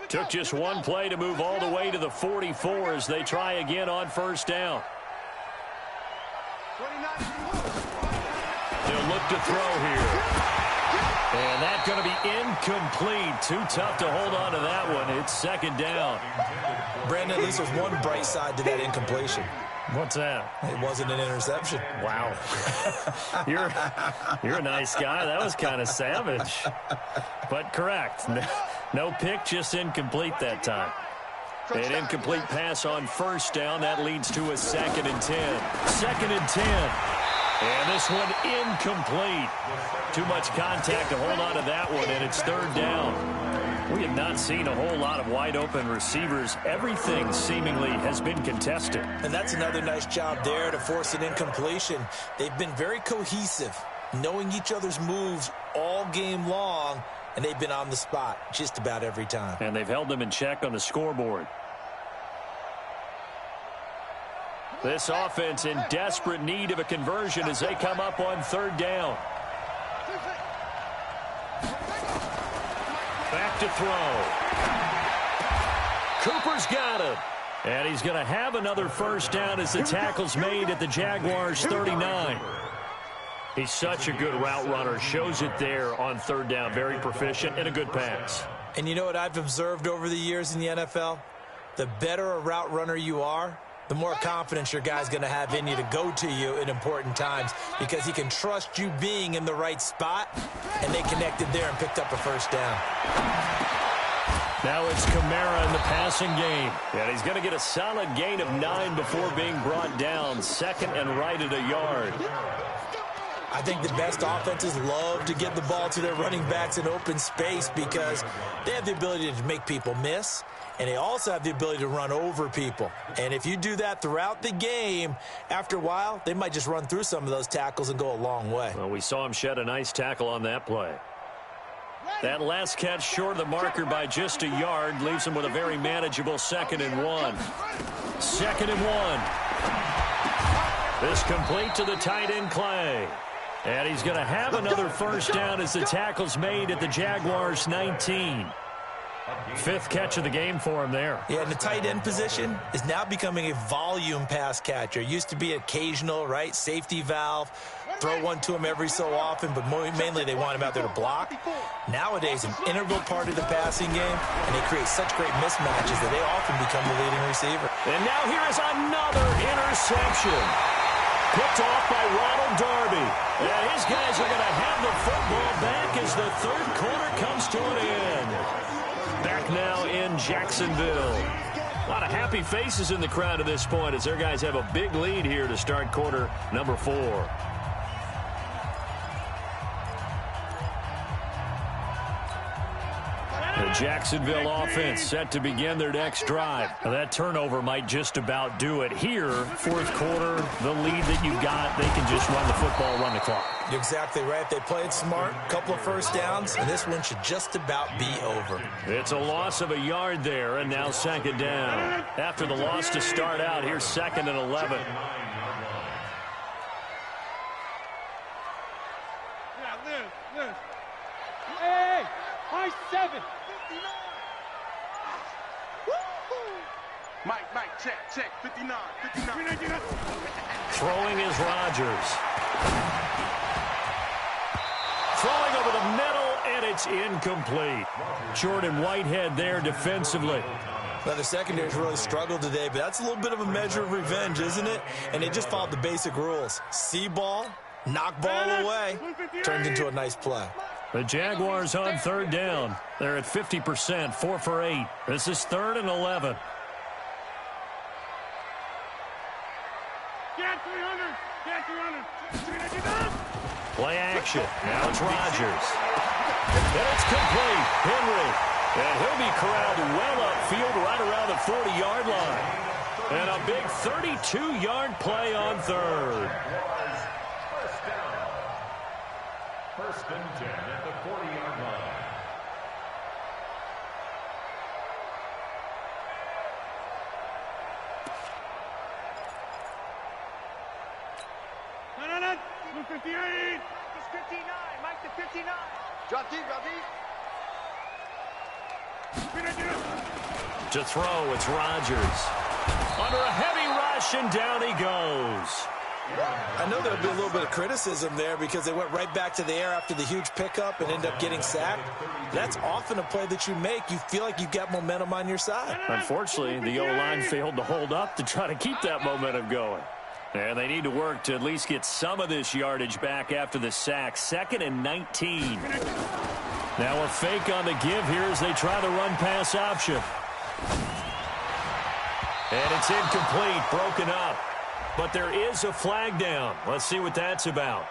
Took just one play to move all the way to the 44 as they try again on first down. They'll look to throw here. And that's going to be incomplete. Too tough to hold on to that one. It's 2nd down. Brandon, at least there's one bright side to that incompletion. What's that? It wasn't an interception. Wow. You're a nice guy. That was kind of savage. But correct. No pick, just incomplete that time. An incomplete pass on first down. That leads to a 2nd and 10. 2nd and 10. And this one incomplete. Too much contact to hold on to that one, and it's 3rd down. We have not seen a whole lot of wide-open receivers. Everything seemingly has been contested. And that's another nice job there to force an incompletion. They've been very cohesive, knowing each other's moves all game long, and they've been on the spot just about every time. And they've held them in check on the scoreboard. This offense in desperate need of a conversion as they come up on 3rd down. Back to throw. Cooper's got him. And he's going to have another first down as the tackle's made at the Jaguars' 39. He's such a good route runner. Shows it there on 3rd down. Very proficient and a good pass. And you know what I've observed over the years in the NFL? The better a route runner you are, the more confidence your guy's going to have in you to go to you in important times because he can trust you being in the right spot, and they connected there and picked up a first down. Now it's Kamara in the passing game. And he's going to get a solid gain of 9 before being brought down. Second and right at a yard. I think the best offenses love to get the ball to their running backs in open space because they have the ability to make people miss, and they also have the ability to run over people. And if you do that throughout the game, after a while, they might just run through some of those tackles and go a long way. Well, we saw him shed a nice tackle on that play. That last catch short of the marker by just a yard leaves him with a very manageable 2nd and 1. 2nd and 1. This complete to the tight end, Clay. And he's going to have another first down as the tackle's made at the Jaguars' 19. 5th catch of the game for him there. Yeah, and the tight end position is now becoming a volume pass catcher. Used to be occasional, right? Safety valve. Throw one to him every so often, but mainly they want him out there to block. Nowadays, an integral part of the passing game, and they create such great mismatches that they often become the leading receiver. And now here is another interception. Picked off by Ronald Darby. And his guys are going to have the football back as the 3rd quarter comes to an end. Back now in Jacksonville. A lot of happy faces in the crowd at this point as their guys have a big lead here to start quarter number 4. The Jacksonville offense set to begin their next drive. Now that turnover might just about do it here. 4th quarter, the lead that you got, they can just run the football, run the clock. You're exactly right. They played smart, couple of first downs, and this one should just about be over. It's a loss of a yard there, and now 2nd down. After the loss to start out, here's 2nd and 11. Hey, high 7. Mike, check, 59. Throwing is Rodgers. Throwing over the middle, and it's incomplete. Jordan Whitehead there defensively. Well, the secondary's really struggled today, but that's a little bit of a measure of revenge, isn't it? And they just followed the basic rules. See ball, knock ball away, turned into a nice play. The Jaguars on 3rd down. They're at 50%, 4 for 8. This is 3rd and 11. Play action. Now it's Rodgers. And it's complete. Henry. And he'll be corralled well upfield right around the 40-yard line. And a big 32-yard play on 3rd. First down. 1st and 10 at the 40-yard line. No. 58. It's 59. Mike to 59. Drop deep. To throw, it's Rodgers. Under a heavy rush, and down he goes. I know there'll be a little bit of criticism there because they went right back to the air after the huge pickup and ended up getting sacked. That's often a play that you make. You feel like you've got momentum on your side. Unfortunately, the O-line failed to hold up to try to keep that momentum going. And they need to work to at least get some of this yardage back after the sack. 2nd and 19. Now a fake on the give here as they try the run-pass option. And it's incomplete, broken up. But there is a flag down. Let's see what that's about.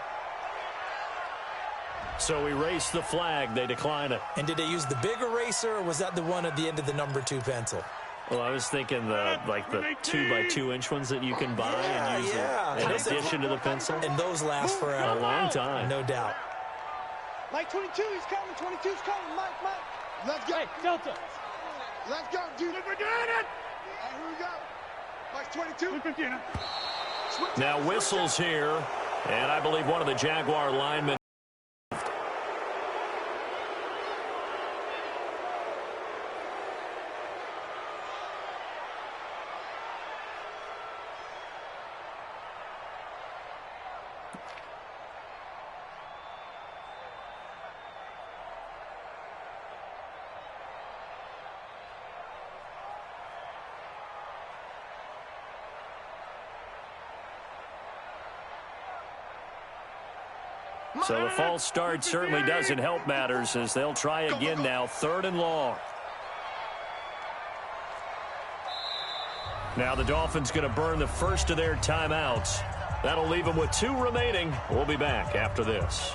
So erase the flag. They decline it. And did they use the big eraser, or was that the one at the end of the number 2 pencil? Well, I was thinking the 2x2-inch ones that you can buy and use in addition to the pencil. And those last for a long time. No doubt. Mike 22, he's coming. 22's coming. Mike. Let's go. Hey, Delta. Let's go, dude. We're doing it. All right, here we go. Mike 22. Now whistles here, and I believe one of the Jaguar linemen. So the false start certainly doesn't help matters as they'll try again now, 3rd and long. Now the Dolphins going to burn the first of their timeouts. That'll leave them with 2 remaining. We'll be back after this.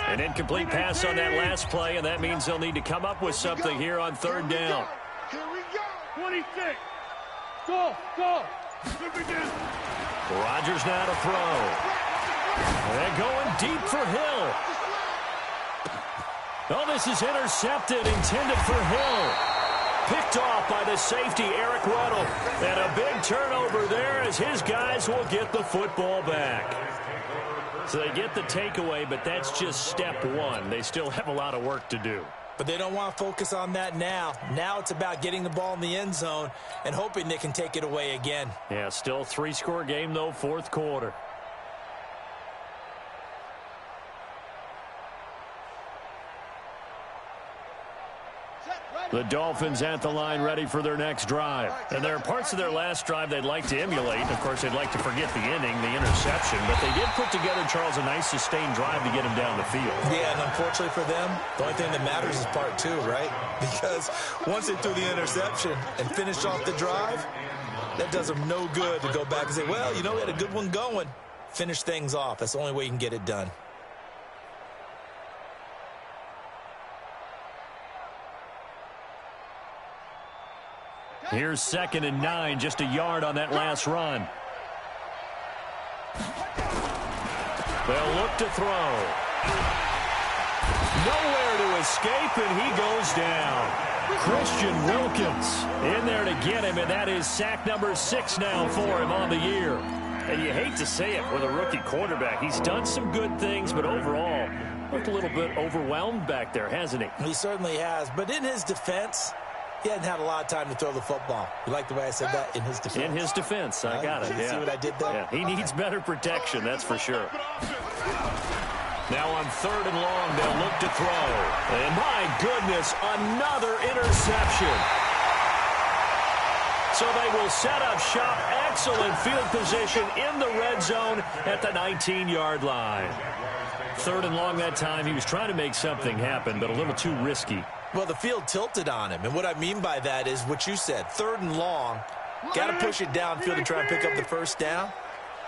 An incomplete pass on that last play, and that means they'll need to come up with something here on 3rd down. Here we go. 26. Go. Rodgers now to throw. They're going deep for Hill. Oh, this is intercepted, intended for Hill. Picked off by the safety, Eric Weddle. And a big turnover there as his guys will get the football back. So they get the takeaway, but that's just step 1. They still have a lot of work to do. But they don't want to focus on that now. Now it's about getting the ball in the end zone and hoping they can take it away again. Yeah, still 3-score game, though, 4th quarter. The Dolphins at the line ready for their next drive. And there are parts of their last drive they'd like to emulate. Of course, they'd like to forget the inning, the interception. But they did put together, Charles, a nice sustained drive to get him down the field. Yeah, and unfortunately for them, the only thing that matters is part 2, right? Because once they threw the interception and finished off the drive, that does them no good to go back and say, well, you know, we had a good one going. Finish things off. That's the only way you can get it done. Here's 2nd and 9, just a yard on that last run. They'll look to throw. Nowhere to escape, and he goes down. Christian Wilkins in there to get him, and that is sack number 6 now for him on the year. And you hate to say it with a rookie quarterback. He's done some good things, but overall, looked a little bit overwhelmed back there, hasn't he? He certainly has, but in his defense, he hadn't had a lot of time to throw the football. You like the way I said that? In his defense. In his defense. I got it, yeah. See what I did there? Yeah, he needs better protection, that's for sure. Now on 3rd and long, they'll look to throw. And my goodness, another interception. So they will set up shop. Excellent field position in the red zone at the 19-yard line. 3rd and long that time. He was trying to make something happen, but a little too risky. Well, the field tilted on him, and what I mean by that is what you said. 3rd and long, got to push it downfield to try and pick up the first down.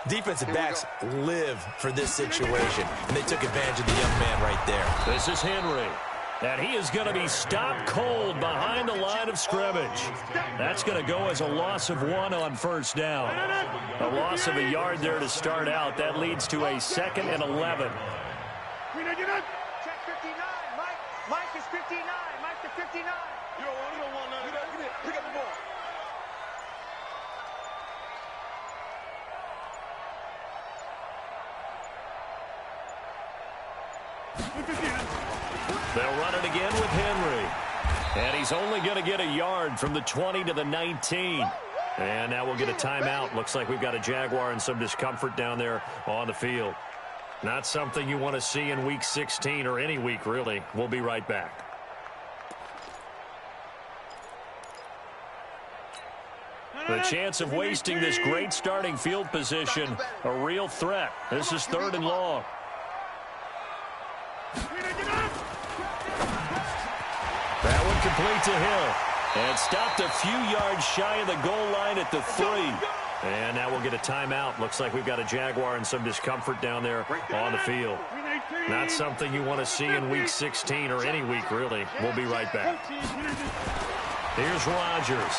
Defensive backs live for this situation, and they took advantage of the young man right there. This is Henry, and he is going to be stopped cold behind the line of scrimmage. That's going to go as a loss of 1 on 1st down. A loss of a yard there to start out. That leads to a 2nd and 11. Check 59. Mike is 59. Mike to 59. You don't want none of that. Pick up the ball. They'll run it again with Henry. And he's only going to get a yard from the 20 to the 19. And now we'll get a timeout. Looks like we've got a Jaguar and some discomfort down there on the field. Not something you want to see in Week 16 or any week, really. We'll be right back. The chance of wasting this great starting field position, a real threat. This is 3rd and long. That one complete to Hill. And stopped a few yards shy of the goal line at the 3. And now we'll get a timeout. Looks like we've got a Jaguar and some discomfort down there on the field. Not something you want to see in Week 16 or any week, really. We'll be right back. Here's Rodgers.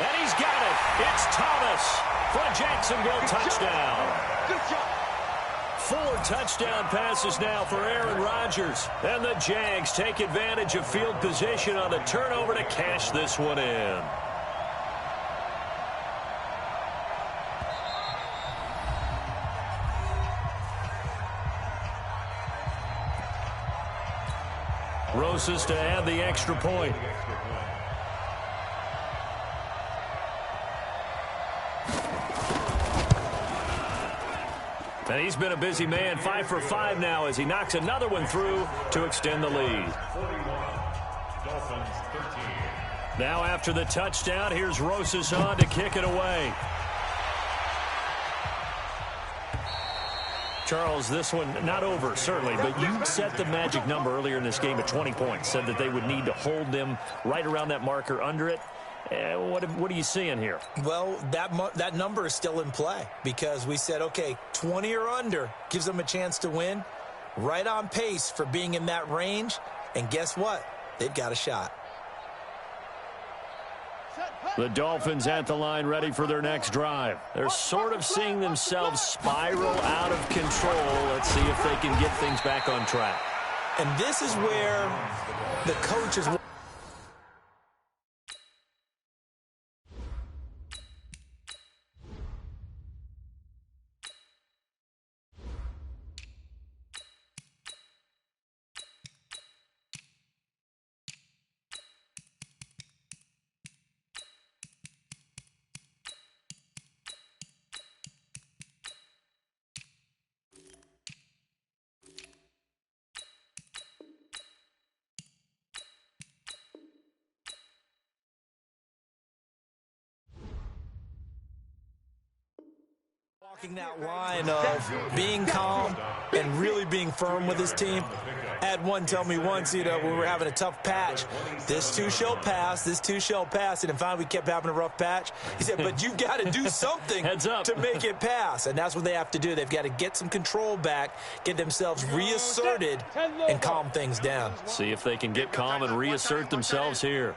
And he's got it. It's Thomas for a Jacksonville touchdown. 4 touchdown passes now for Aaron Rodgers. And the Jags take advantage of field position on the turnover to cash this one in. closest to add the extra point. And he's been a busy man, 5 for 5 now as he knocks another one through to extend the lead. Now after the touchdown, here's Rosas on to kick it away. Charles, this one not over, certainly, but you set the magic number earlier in this game at 20 points, said that they would need to hold them right around that marker under it. What are you seeing here? Well, that number is still in play because we said, okay, 20 or under gives them a chance to win. Right on pace for being in that range. And guess what? They've got a shot. The Dolphins at the line ready for their next drive. They're sort of seeing themselves spiral out of control. Let's see if they can get things back on track. And this is where the coaches... Walking that line of being calm and really being firm with his team. I had one tell me once, when we were having a tough patch, this too shall pass, this too shall pass. And finally we kept having a rough patch. He said, but you've got to do something to make it pass. And that's what they have to do. They've got to get some control back, get themselves reasserted, and calm things down. See if they can get calm and reassert themselves here.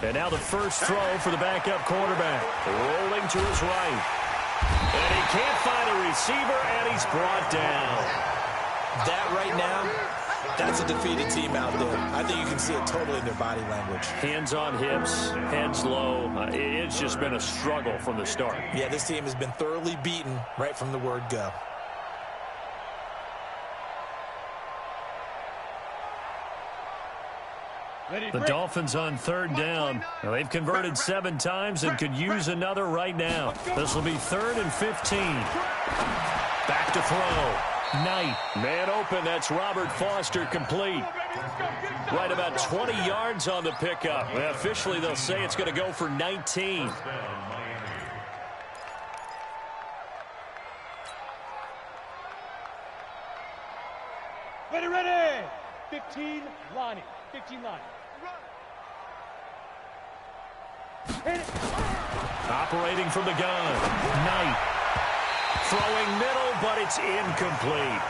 And now the first throw for the backup quarterback. Rolling to his right. And he can't find a receiver, and he's brought down. That right now, that's a defeated team out there. I think you can see it totally in their body language. Hands on hips, heads low. It's just been a struggle from the start. Yeah, this team has been thoroughly beaten right from the word go. The Dolphins on third down. Now, they've converted 7 times and could use another right now. This will be 3rd and 15. Back to throw. Knight. Man open. That's Robert Foster complete. Right about 20 yards on the pickup. Well, officially, they'll say it's going to go for 19. Ready. 15 lining. 15 lining. Operating from the gun. Knight. Throwing middle, but it's incomplete.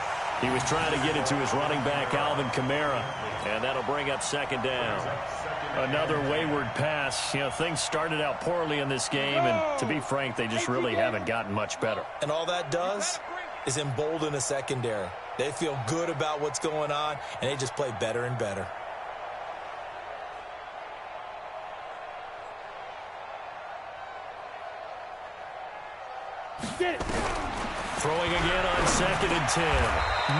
He was trying to get it to his running back, Alvin Kamara, and that'll bring up 2nd down. Another wayward pass. Things started out poorly in this game, and to be frank, they just really haven't gotten much better. And all that does is embolden a secondary. They feel good about what's going on, and they just play better and better. Throwing again on 2nd and 10.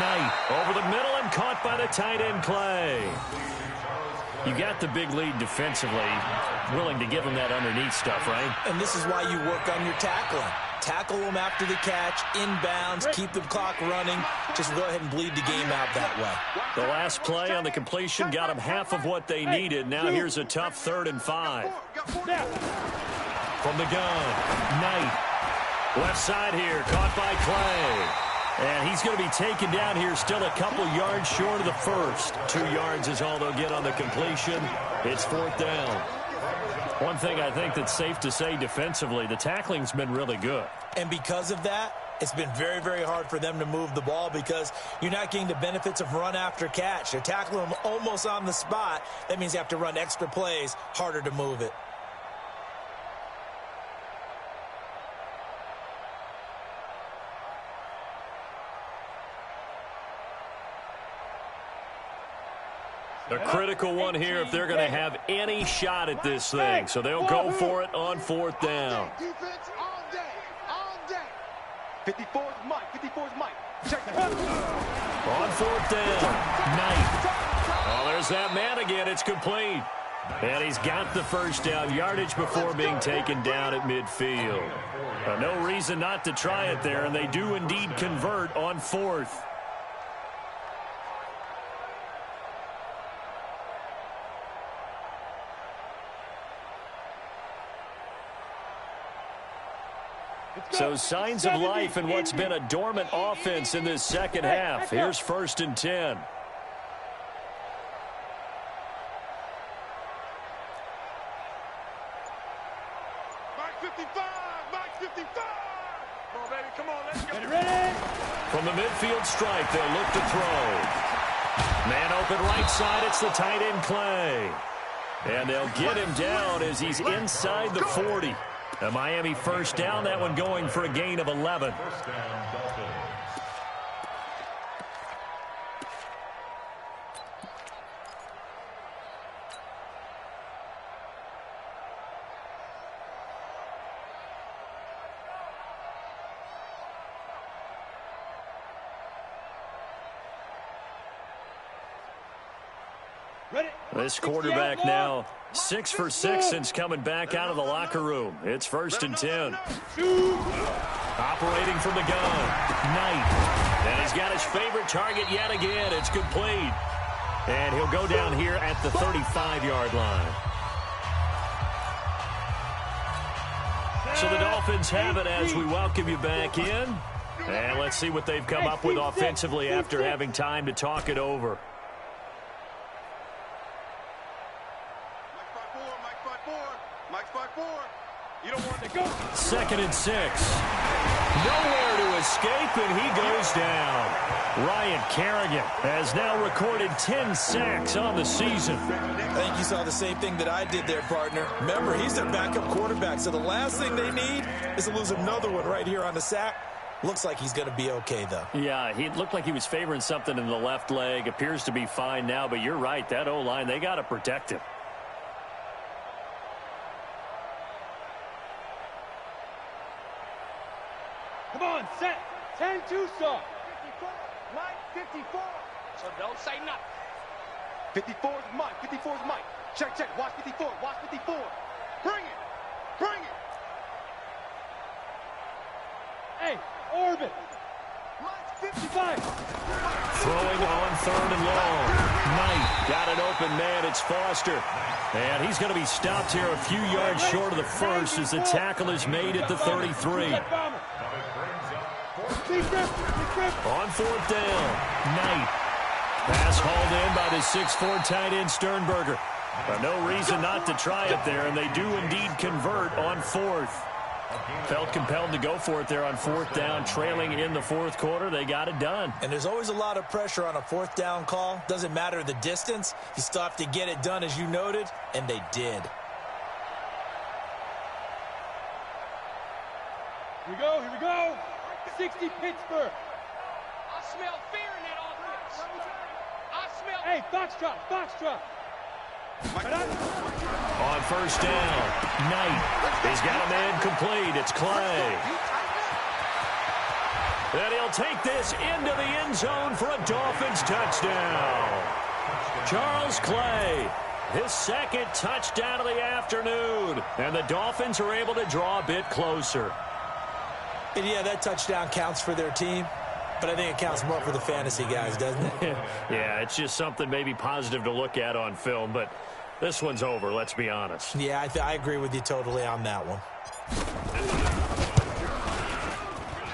Knight over the middle and caught by the tight end Clay. You got the big lead defensively, willing to give them that underneath stuff, right? And this is why you work on your tackling. Tackle them after the catch, inbounds, keep the clock running. Just go ahead and bleed the game out that way. The last play on the completion got them half of what they needed. Now here's a tough 3rd and 5. From the gun, Knight. Left side here, caught by Clay. And he's going to be taken down here, still a couple yards short of the first. 2 yards is all they'll get on the completion. It's 4th down. One thing I think that's safe to say defensively, the tackling's been really good. And because of that, it's been very, very hard for them to move the ball because you're not getting the benefits of run after catch. They're tackling them almost on the spot. That means you have to run extra plays, harder to move it. A critical one here if they're going to have any shot at this thing. So they'll go for it on 4th down. Defense all day. 54's Mike. Check that. On 4th down, Knight. Oh, there's that man again. It's complete. And he's got the first down yardage before being taken down at midfield. No reason not to try it there, and they do indeed convert on 4th. So signs of life in what's been a dormant offense in this second half. Here's 1st and 10. From the midfield stripe, they'll look to throw. Man open right side, it's the tight end Clay. And they'll get him down as he's inside the 40. A Miami first down, that one going for a gain of 11. First down, Dolphins. This quarterback now 6 for 6 since coming back out of the locker room. It's 1st and 10. Operating from the gun, Knight. And he's got his favorite target yet again. It's complete. And he'll go down here at the 35-yard line. So the Dolphins have it as we welcome you back in. And let's see what they've come up with offensively after having time to talk it over. Second and 6. Nowhere to escape, and he goes down. Ryan Kerrigan has now recorded 10 sacks on the season. I think you saw the same thing that I did there, partner. Remember, he's their backup quarterback, so the last thing they need is to lose another one right here on the sack. Looks like he's going to be okay, though. Yeah, he looked like he was favoring something in the left leg. Appears to be fine now, but you're right. That O-line, they got to protect him. Come on, set. 10-2 stop. 54. Mike, 54. So don't say nothing. 54 is Mike. 54 is Mike. Check, check. Watch 54. Watch 54. Bring it. Bring it. Hey, orbit. Mike's 55. Throwing on 3rd and long. Knight got an open man. It's Foster. And he's going to be stopped here a few yards short of the first as the tackle is made at the 33. On 4th down, Knight. Pass hauled in by the 6'4" tight end Sternberger. But no reason not to try it there, and they do indeed convert on 4th. Felt compelled to go for it there on 4th down, trailing in the 4th quarter. They got it done. And there's always a lot of pressure on a 4th down call. Doesn't matter the distance. You still have to get it done, as you noted, and they did. Here we go, here we go. 60 Pittsburgh. I smell fear in that offense. I smell. Hey, foxtrot, foxtrot. On 1st down, Knight. He's got a man complete. It's Clay. And he'll take this into the end zone for a Dolphins touchdown. Charles Clay, his 2nd touchdown of the afternoon. And the Dolphins are able to draw a bit closer. And yeah, that touchdown counts for their team, but I think it counts more for the fantasy guys, doesn't it? Yeah, it's just something maybe positive to look at on film, but this one's over, let's be honest. Yeah, I agree with you totally on that one.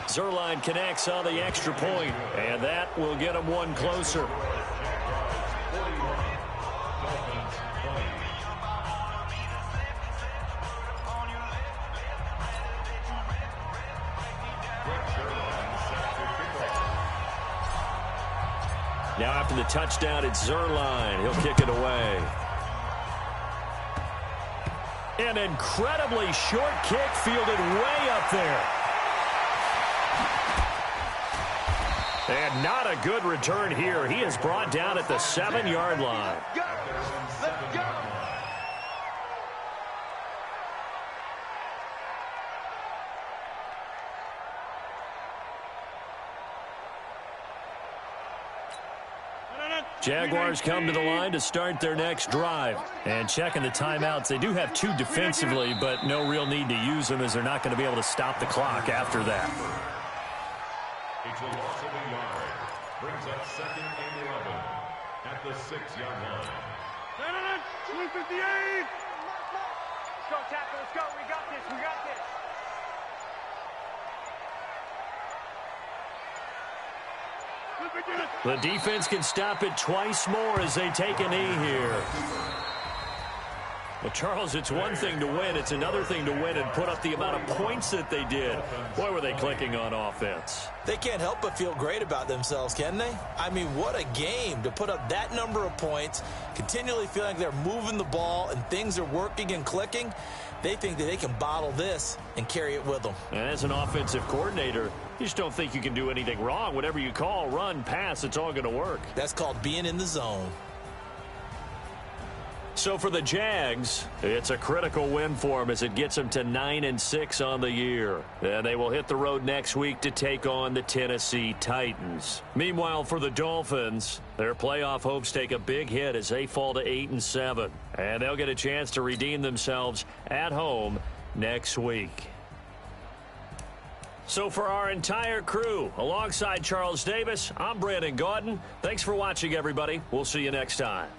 Zuerlein connects on the extra point, and that will get him one closer. Now after the touchdown, it's Zuerlein. He'll kick it away. An incredibly short kick fielded way up there. And not a good return here. He is brought down at the 7-yard line. Let's go. Jaguars come to the line to start their next drive. And checking the timeouts, they do have 2 defensively, but no real need to use them as they're not going to be able to stop the clock after that. It's a loss of a yard. Brings up 2nd and 11 at the 6-yard line. 258! Let's go, tackle. Let's go. We got this. We got this. The defense can stop it twice more as they take a knee here. Well, Charles, it's one thing to win. It's another thing to win and put up the amount of points that they did. Boy, were they clicking on offense. They can't help but feel great about themselves, can they? I mean, what a game to put up that number of points, continually feeling like they're moving the ball and things are working and clicking. They think that they can bottle this and carry it with them. And as an offensive coordinator, you just don't think you can do anything wrong. Whatever you call, run, pass, it's all going to work. That's called being in the zone. So for the Jags, it's a critical win for them as it gets them to 9-6 on the year. And they will hit the road next week to take on the Tennessee Titans. Meanwhile, for the Dolphins, their playoff hopes take a big hit as they fall to 8-7. And they'll get a chance to redeem themselves at home next week. So for our entire crew, alongside Charles Davis, I'm Brandon Gaudin. Thanks for watching, everybody. We'll see you next time.